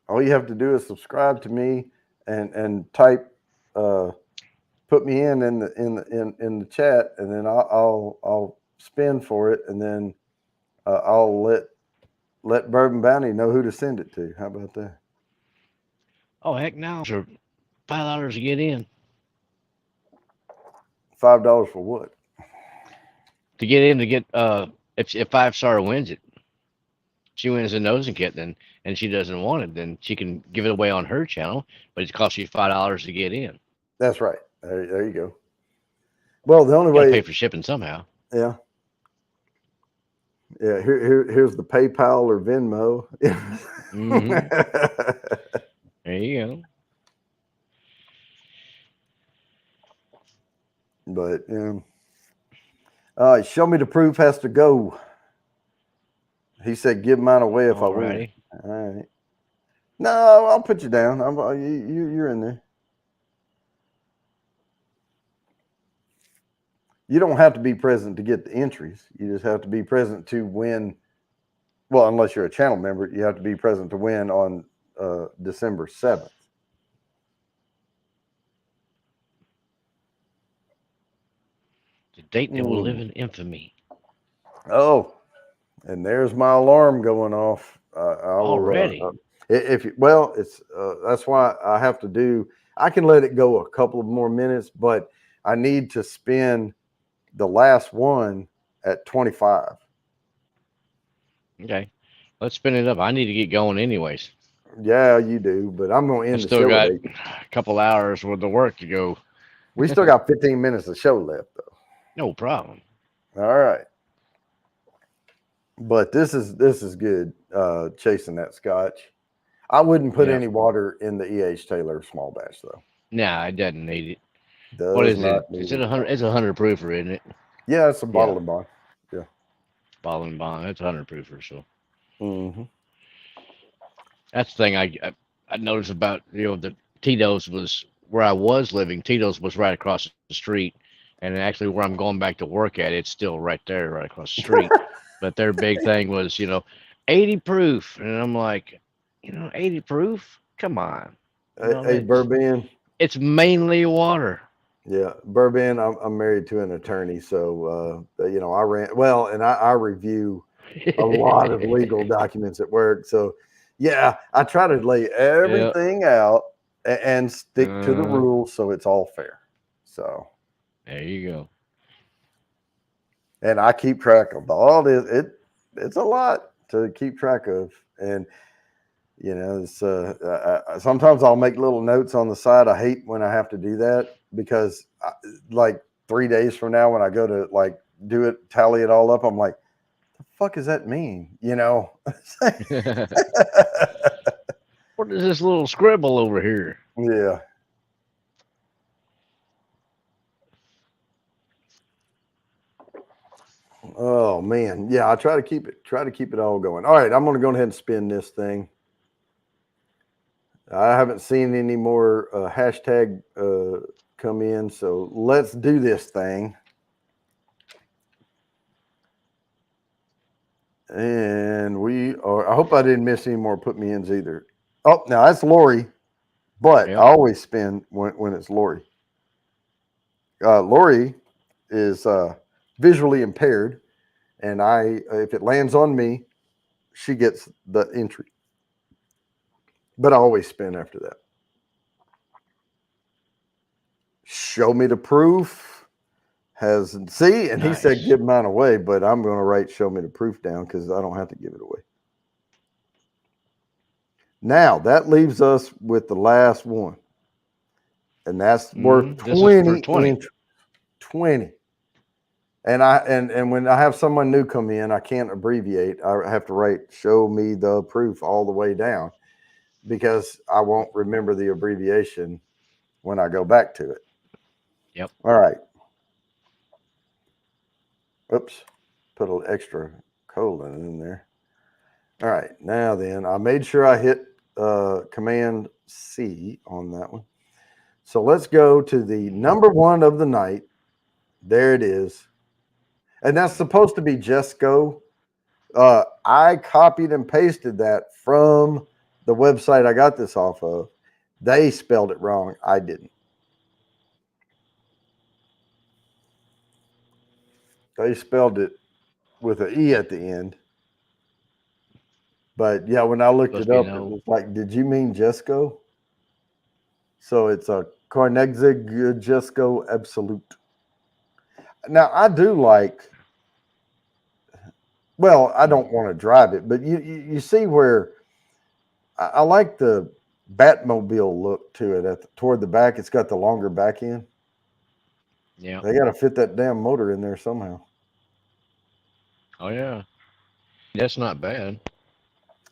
All you have to do is subscribe to me and type put me in the chat, and then I'll spin for it, and then I'll let Bourbon Bounty know who to send it to. How about that? Oh, heck no. For $5 to get in. $5 for what? To get in to get if 5-star wins it. She wins the nosing kit then and she doesn't want it, then she can give it away on her channel, but it costs you $5 to get in. That's right. There you go. Well, the only Gotta way pay for shipping somehow. Yeah. Yeah, here's the PayPal or Venmo. There you go. But show me the proof has to go. He said, give mine away if I win. All right. No, I'll put you down. You're in there. You don't have to be present to get the entries. You just have to be present to win. Well, unless you're a channel member, you have to be present to win on December 7th. The date that will live in infamy. Oh, and there's my alarm going off. Already. If you, well, it's that's why I have to do. I can let it go a couple of more minutes, but I need to spin the last one at 25. Okay. Let's spin it up. I need to get going anyways. Yeah, you do, but I'm going to I end the still show got at 8. a couple hours worth of work to go. We still got 15 minutes of show left, though. No problem. All right, but this is good. Chasing that scotch. I wouldn't put Yeah. any water in the E.H. Taylor small batch, though. Nah, it doesn't need it. Does What is it? not Is need it 100? It's 100 proofer, isn't it? Yeah, it's a bottle of bond. Bottle and bond. It's 100 proofer. So Mm-hmm. that's the thing I noticed about the Tito's was where I was living. Tito's was right across the street, and actually where I'm going back to work at, it's still right there, right across the street. But their big thing was 80 proof, and I'm like, 80 proof? Come on. Hey, Bourbon. It's mainly water. Yeah, Bourbon. I'm married to an attorney, so I I review a lot of legal documents at work. So, yeah, I try to lay everything out and stick to the rules so it's all fair. So there you go. And I keep track of all this. It's a lot to keep track of, and it's sometimes I'll make little notes on the side. I hate when I have to do that because like 3 days from now when I go to like do it, tally it all up, I'm like, the fuck does that mean? What is this little scribble over here? Yeah. Oh man. Yeah, I try to keep it all going. All right, I'm gonna go ahead and spin this thing. I haven't seen any more hashtag come in, so let's do this thing. And I hope I didn't miss any more put me ins either. Oh, now that's Lori, but I always spin when it's Lori. Lori is visually impaired, and if it lands on me, she gets the entry. But I always spin after that. Show me the proof. And he said give mine away, but I'm going to write show me the proof down because I don't have to give it away. Now that leaves us with the last one, and that's worth 20. 20. And when I have someone new come in, I can't abbreviate. I have to write show me the proof all the way down because I won't remember the abbreviation when I go back to it. Yep. All right. Oops. Put an extra colon in there. All right. Now then, I made sure I hit Command C on that one. So let's go to the number one of the night. There it is. And that's supposed to be Jesco. I copied and pasted that from the website I got this off of. They spelled it wrong. I didn't. They spelled it with an E at the end. But yeah, when I looked it up, it was like, did you mean Jesco? So it's a Koenigsegg Jesco Absolute. Now I do like. Well, I don't want to drive it, but you see where I like the Batmobile look to it toward the back. It's got the longer back end. Yeah. They got to fit that damn motor in there somehow. Oh yeah. That's not bad.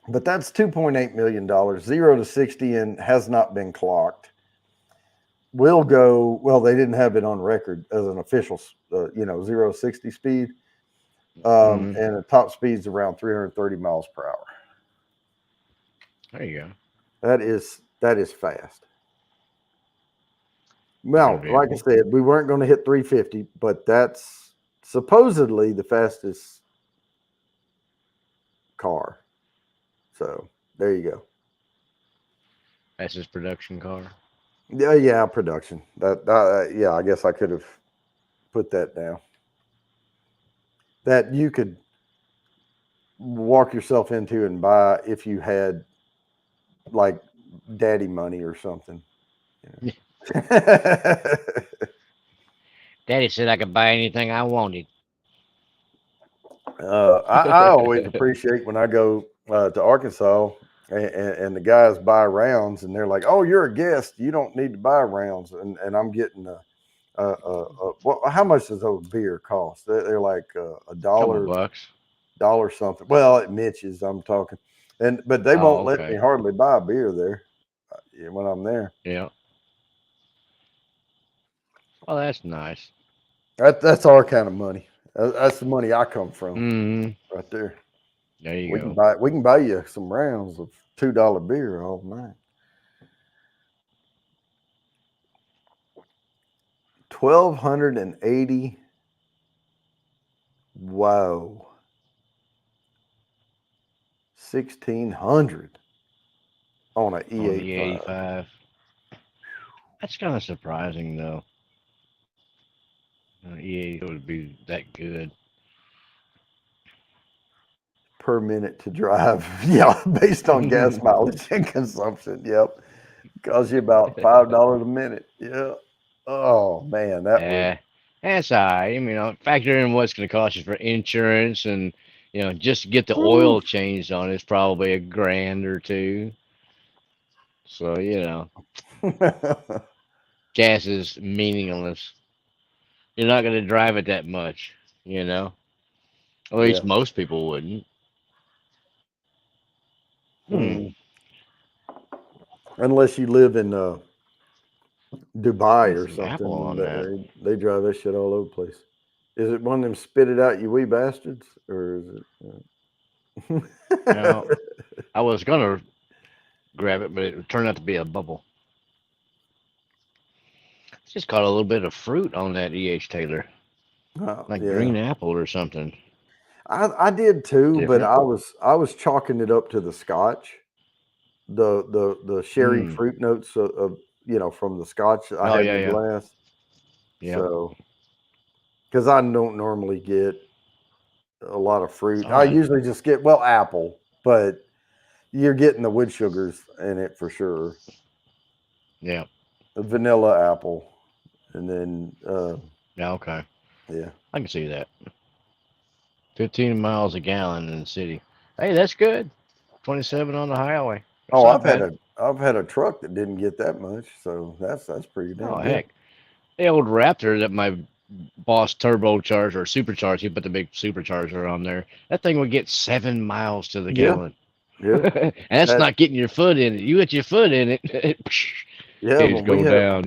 But that's $2.8 million, 0 to 60, and has not been clocked. Will go, well, they didn't have it on record as an official, 0 to 60 speed. And the top speed's around 330 miles per hour. There you go. That is fast. Looking Well, like I vehicle. said, we weren't going to hit 350, but that's supposedly the fastest car. So there you go. That's his production car. Yeah, yeah, production. Yeah, I guess I could have put that down. That you could walk yourself into and buy if you had like daddy money or something. You know? Daddy said I could buy anything I wanted. I always appreciate when I go to Arkansas and the guys buy rounds and they're like, "Oh, you're a guest. You don't need to buy rounds." And I'm getting well, how much does those beer cost? They're like a Couple dollar, bucks. dollar something. Well, at Mitch's, I'm talking, but they Oh, won't let me okay. hardly buy beer there when I'm there. Yeah. Well, that's nice. That's our kind of money. That's the money I come from Hmm. right there. There you We can go. buy you some rounds of $2 beer all night. 1,280. Wow. 1,600 on an On the E85. 85. That's kind of surprising, though. E80 would be that good. Per minute to drive. Yeah, based on gas mileage and consumption. Yep. Costs you about $5 a minute. Yeah. Oh man, that would. Eh, that's all right. Factor in what's going to cost you for insurance and, just to get the Whew. oil changed on it's probably $1,000 or two. So, gas is meaningless. You're not going to drive it that much, At Yeah. least most people wouldn't. Hmm. Mm. Unless you live in Dubai What's or the something, Apple and on that? they drive that shit all over the place. Is it one of them spit it out, you wee bastards, or is it? Now, I was going to grab it, but it turned out to be a bubble. Just caught a little bit of fruit on that E.H. Taylor, Oh, like yeah, green apple or something I did too, but different. I was chalking it up to the Scotch, the sherry Hmm. fruit notes of from the Scotch I Oh had in yeah, the yeah, glass. yep. So because I don't normally get a lot of fruit, Oh, I usually just get apple, but you're getting the wood sugars in it for sure. yeah, The vanilla apple, and then yeah. Okay, yeah. I can see that. 15 miles a gallon in the city. Hey, that's good. 27 on the highway. That's Oh, not bad. I've had a truck that didn't get that much, so that's pretty Oh damn good. heck, the old Raptor that my boss turbocharged or supercharged, he put the big supercharger on there. That thing would get 7 miles to the Yeah, gallon. yeah, And that's that not getting your foot in it. You get your foot in it, yeah. things go down.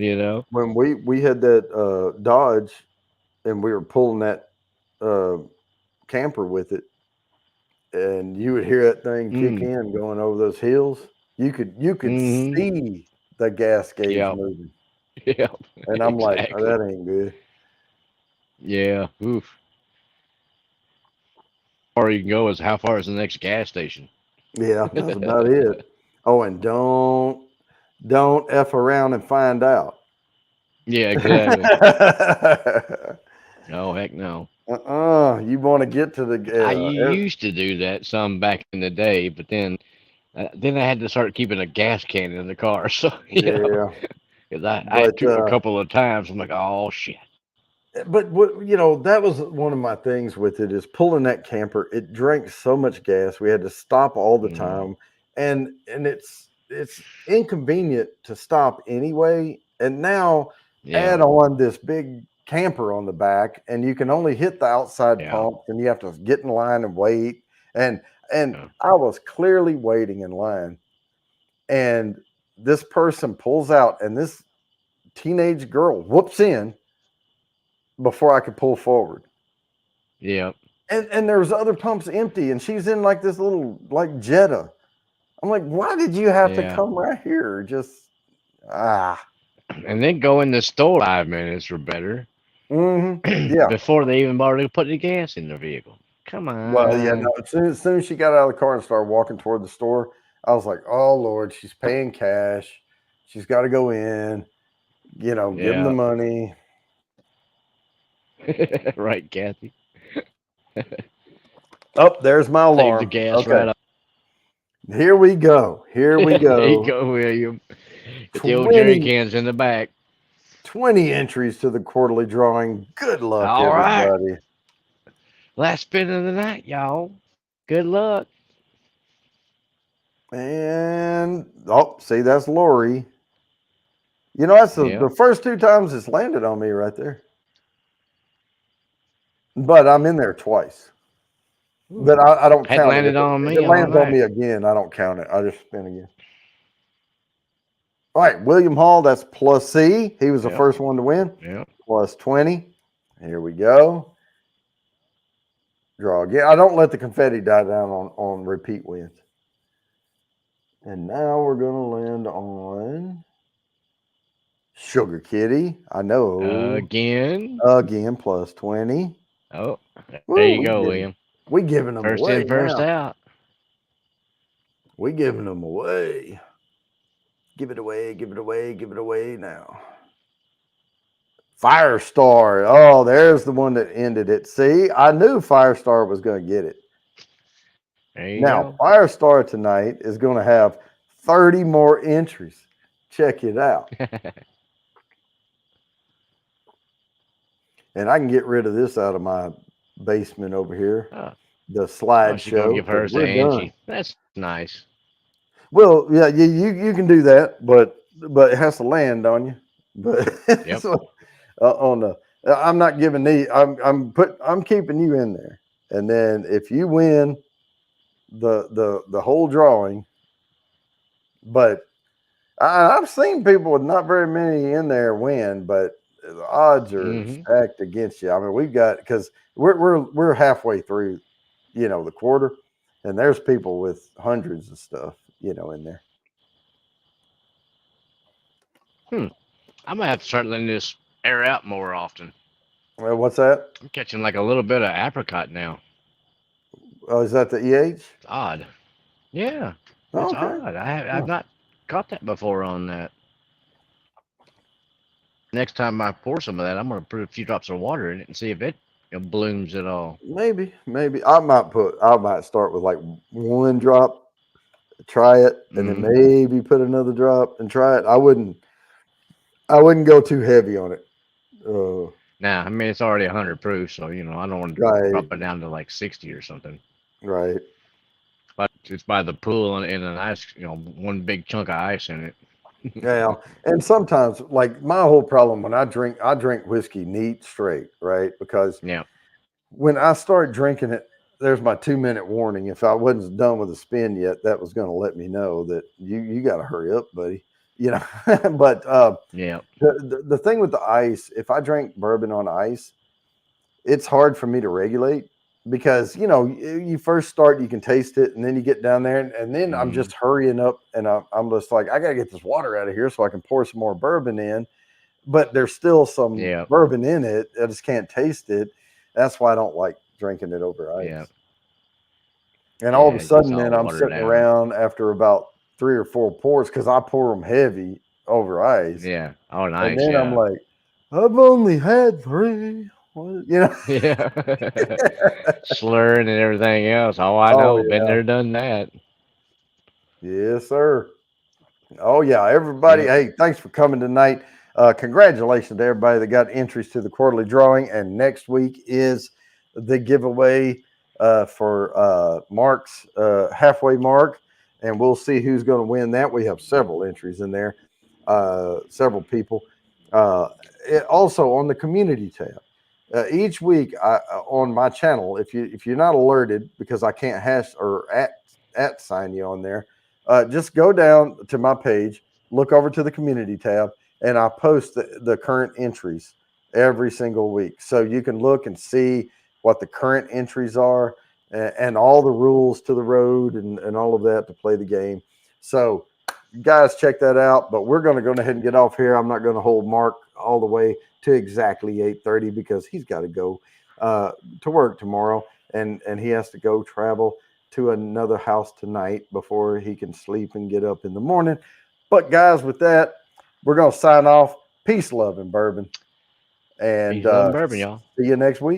When we had that Dodge, and we were pulling that uh, camper with it, and you would hear that thing kick Mm. in going over those hills. You could Mm-hmm. see the gas gauge Yeah. moving, Yeah. and I'm like, oh, Exactly. that ain't good. Yeah. Oof. Or you can go as how far is the next gas station? Yeah, that's about it. Oh, and don't f around and find out. Yeah, exactly. No, heck no. You want to get to the I used to do that some back in the day, but then I had to start keeping a gas can in the car. So yeah, 'cause I but took a couple of times. I'm like, oh shit. what that was one of my things with it is pulling that camper. It drank so much gas. We had to stop all the Mm, time, and it's inconvenient to stop anyway. And now yeah, add on this big camper on the back, and you can only hit the outside yeah, pump, and you have to get in line and wait. And yeah. I was clearly waiting in line, and this person pulls out, and this teenage girl whoops in before I could pull forward. Yeah. And there was other pumps empty, and she's in like this little like Jetta, I'm like, why did you have to Yeah. come right here? Just And then go in the store 5 minutes or better yeah. before they even bothered to put the gas in their vehicle. Come Well, yeah, on. no, as soon as she got out of the car and started walking toward the store, I was like, oh Lord, she's paying cash. She's got to go in, give them the Yeah. money. Right, Kathy. Oh, there's my Save the alarm. gas Okay. right up. Here we go. Here we There you go. go, William. Get the old jerry 20, cans in the back. 20 entries to the quarterly drawing. Good luck, All right. everybody. Last spin of the night, y'all. Good luck. And see, that's Lori. That's the Yep. first 2 times it's landed on me right there. But I'm in there twice. But I don't Hadn't count it. landed on If me it all lands on night. me again, I don't count it. I just spin again. All right, William Hall, that's plus C. He was the Yep. first one to win. Yep. Plus 20. Here we go. Draw again. I don't let the confetti die down on repeat wins. And now we're going to land on Sugar Kitty. I know. Again. Again, plus 20. Oh, there Woo, you go, William. We giving them First away in, first now. out. We giving them away. Give it away, give it away, give it away now. Firestar. Oh, there's the one that ended it. See, I knew Firestar was going to get it. There you Now, go. Firestar tonight is going to have 30 more entries. Check it out. And I can get rid of this out of my basement over here. Oh, The she's gonna slideshow. give hers to We're Angie. done. That's nice. Well, yeah, you can do that, but it has to land on you. But Yep. so, on the, I'm not giving the. I'm keeping you in there, and then if you win the whole drawing, but I've seen people with not very many in there win, but the odds are stacked against you. I mean, we've got, because we're halfway through, the quarter, and there's people with hundreds of stuff, in there. I'm gonna have to start letting this air out more often. Well, what's that? I'm catching like a little bit of apricot now. Oh, is that the EH? It's odd. Yeah, Oh, it's okay. odd. I've not caught that before on that. Next time I pour some of that, I'm gonna put a few drops of water in it and see if it blooms at all. Maybe I might start with like 1 drop, try it, and then maybe put another drop and try it. I wouldn't go too heavy on it. Nah, I mean it's already 100 proof, so I don't want to drop it down to like 60 or something. Right. But it's by the pool and an ice, one big chunk of ice in it. Yeah, and sometimes, like, my whole problem when I drink whiskey neat straight, right? Because when I start drinking it, there's my 2-minute warning. If I wasn't done with the spin yet, that was going to let me know that you got to hurry up, buddy. But the thing with the ice, if I drink bourbon on ice, it's hard for me to regulate. Because you first start, you can taste it, and then you get down there, and then I'm just hurrying up, and I'm just like, I gotta get this water out of here so I can pour some more bourbon in, but there's still some bourbon in it. I just can't taste it. That's why I don't like drinking it over ice. And all of a sudden, then I'm sitting around after about 3 or 4 pours, because I pour them heavy over ice. Yeah, on ice. And then I'm like, I've only had 3. Slurring and everything else. Oh, I know. Been there, done that. Yes, sir. Oh yeah, everybody. Hey, thanks for coming tonight. Congratulations to everybody that got entries to the quarterly drawing. And next week is the giveaway for Mark's halfway mark, and we'll see who's going to win that. We have several entries in there, several people. Also on the community tab. Each week on my channel, if you're not alerted, because I can't hash or at sign you on there, just go down to my page, look over to the community tab, and I post the current entries every single week, so you can look and see what the current entries are. and all the rules to the road and all of that to play the game. So, guys, check that out. But we're going to go ahead and get off here. I'm not going to hold Mark all the way to exactly 8:30 because he's got to go to work tomorrow, and he has to go travel to another house tonight before he can sleep and get up in the morning. But guys, with that, we're going to sign off. Peace, love, and bourbon. And Peace, love, and bourbon, y'all. see you next week.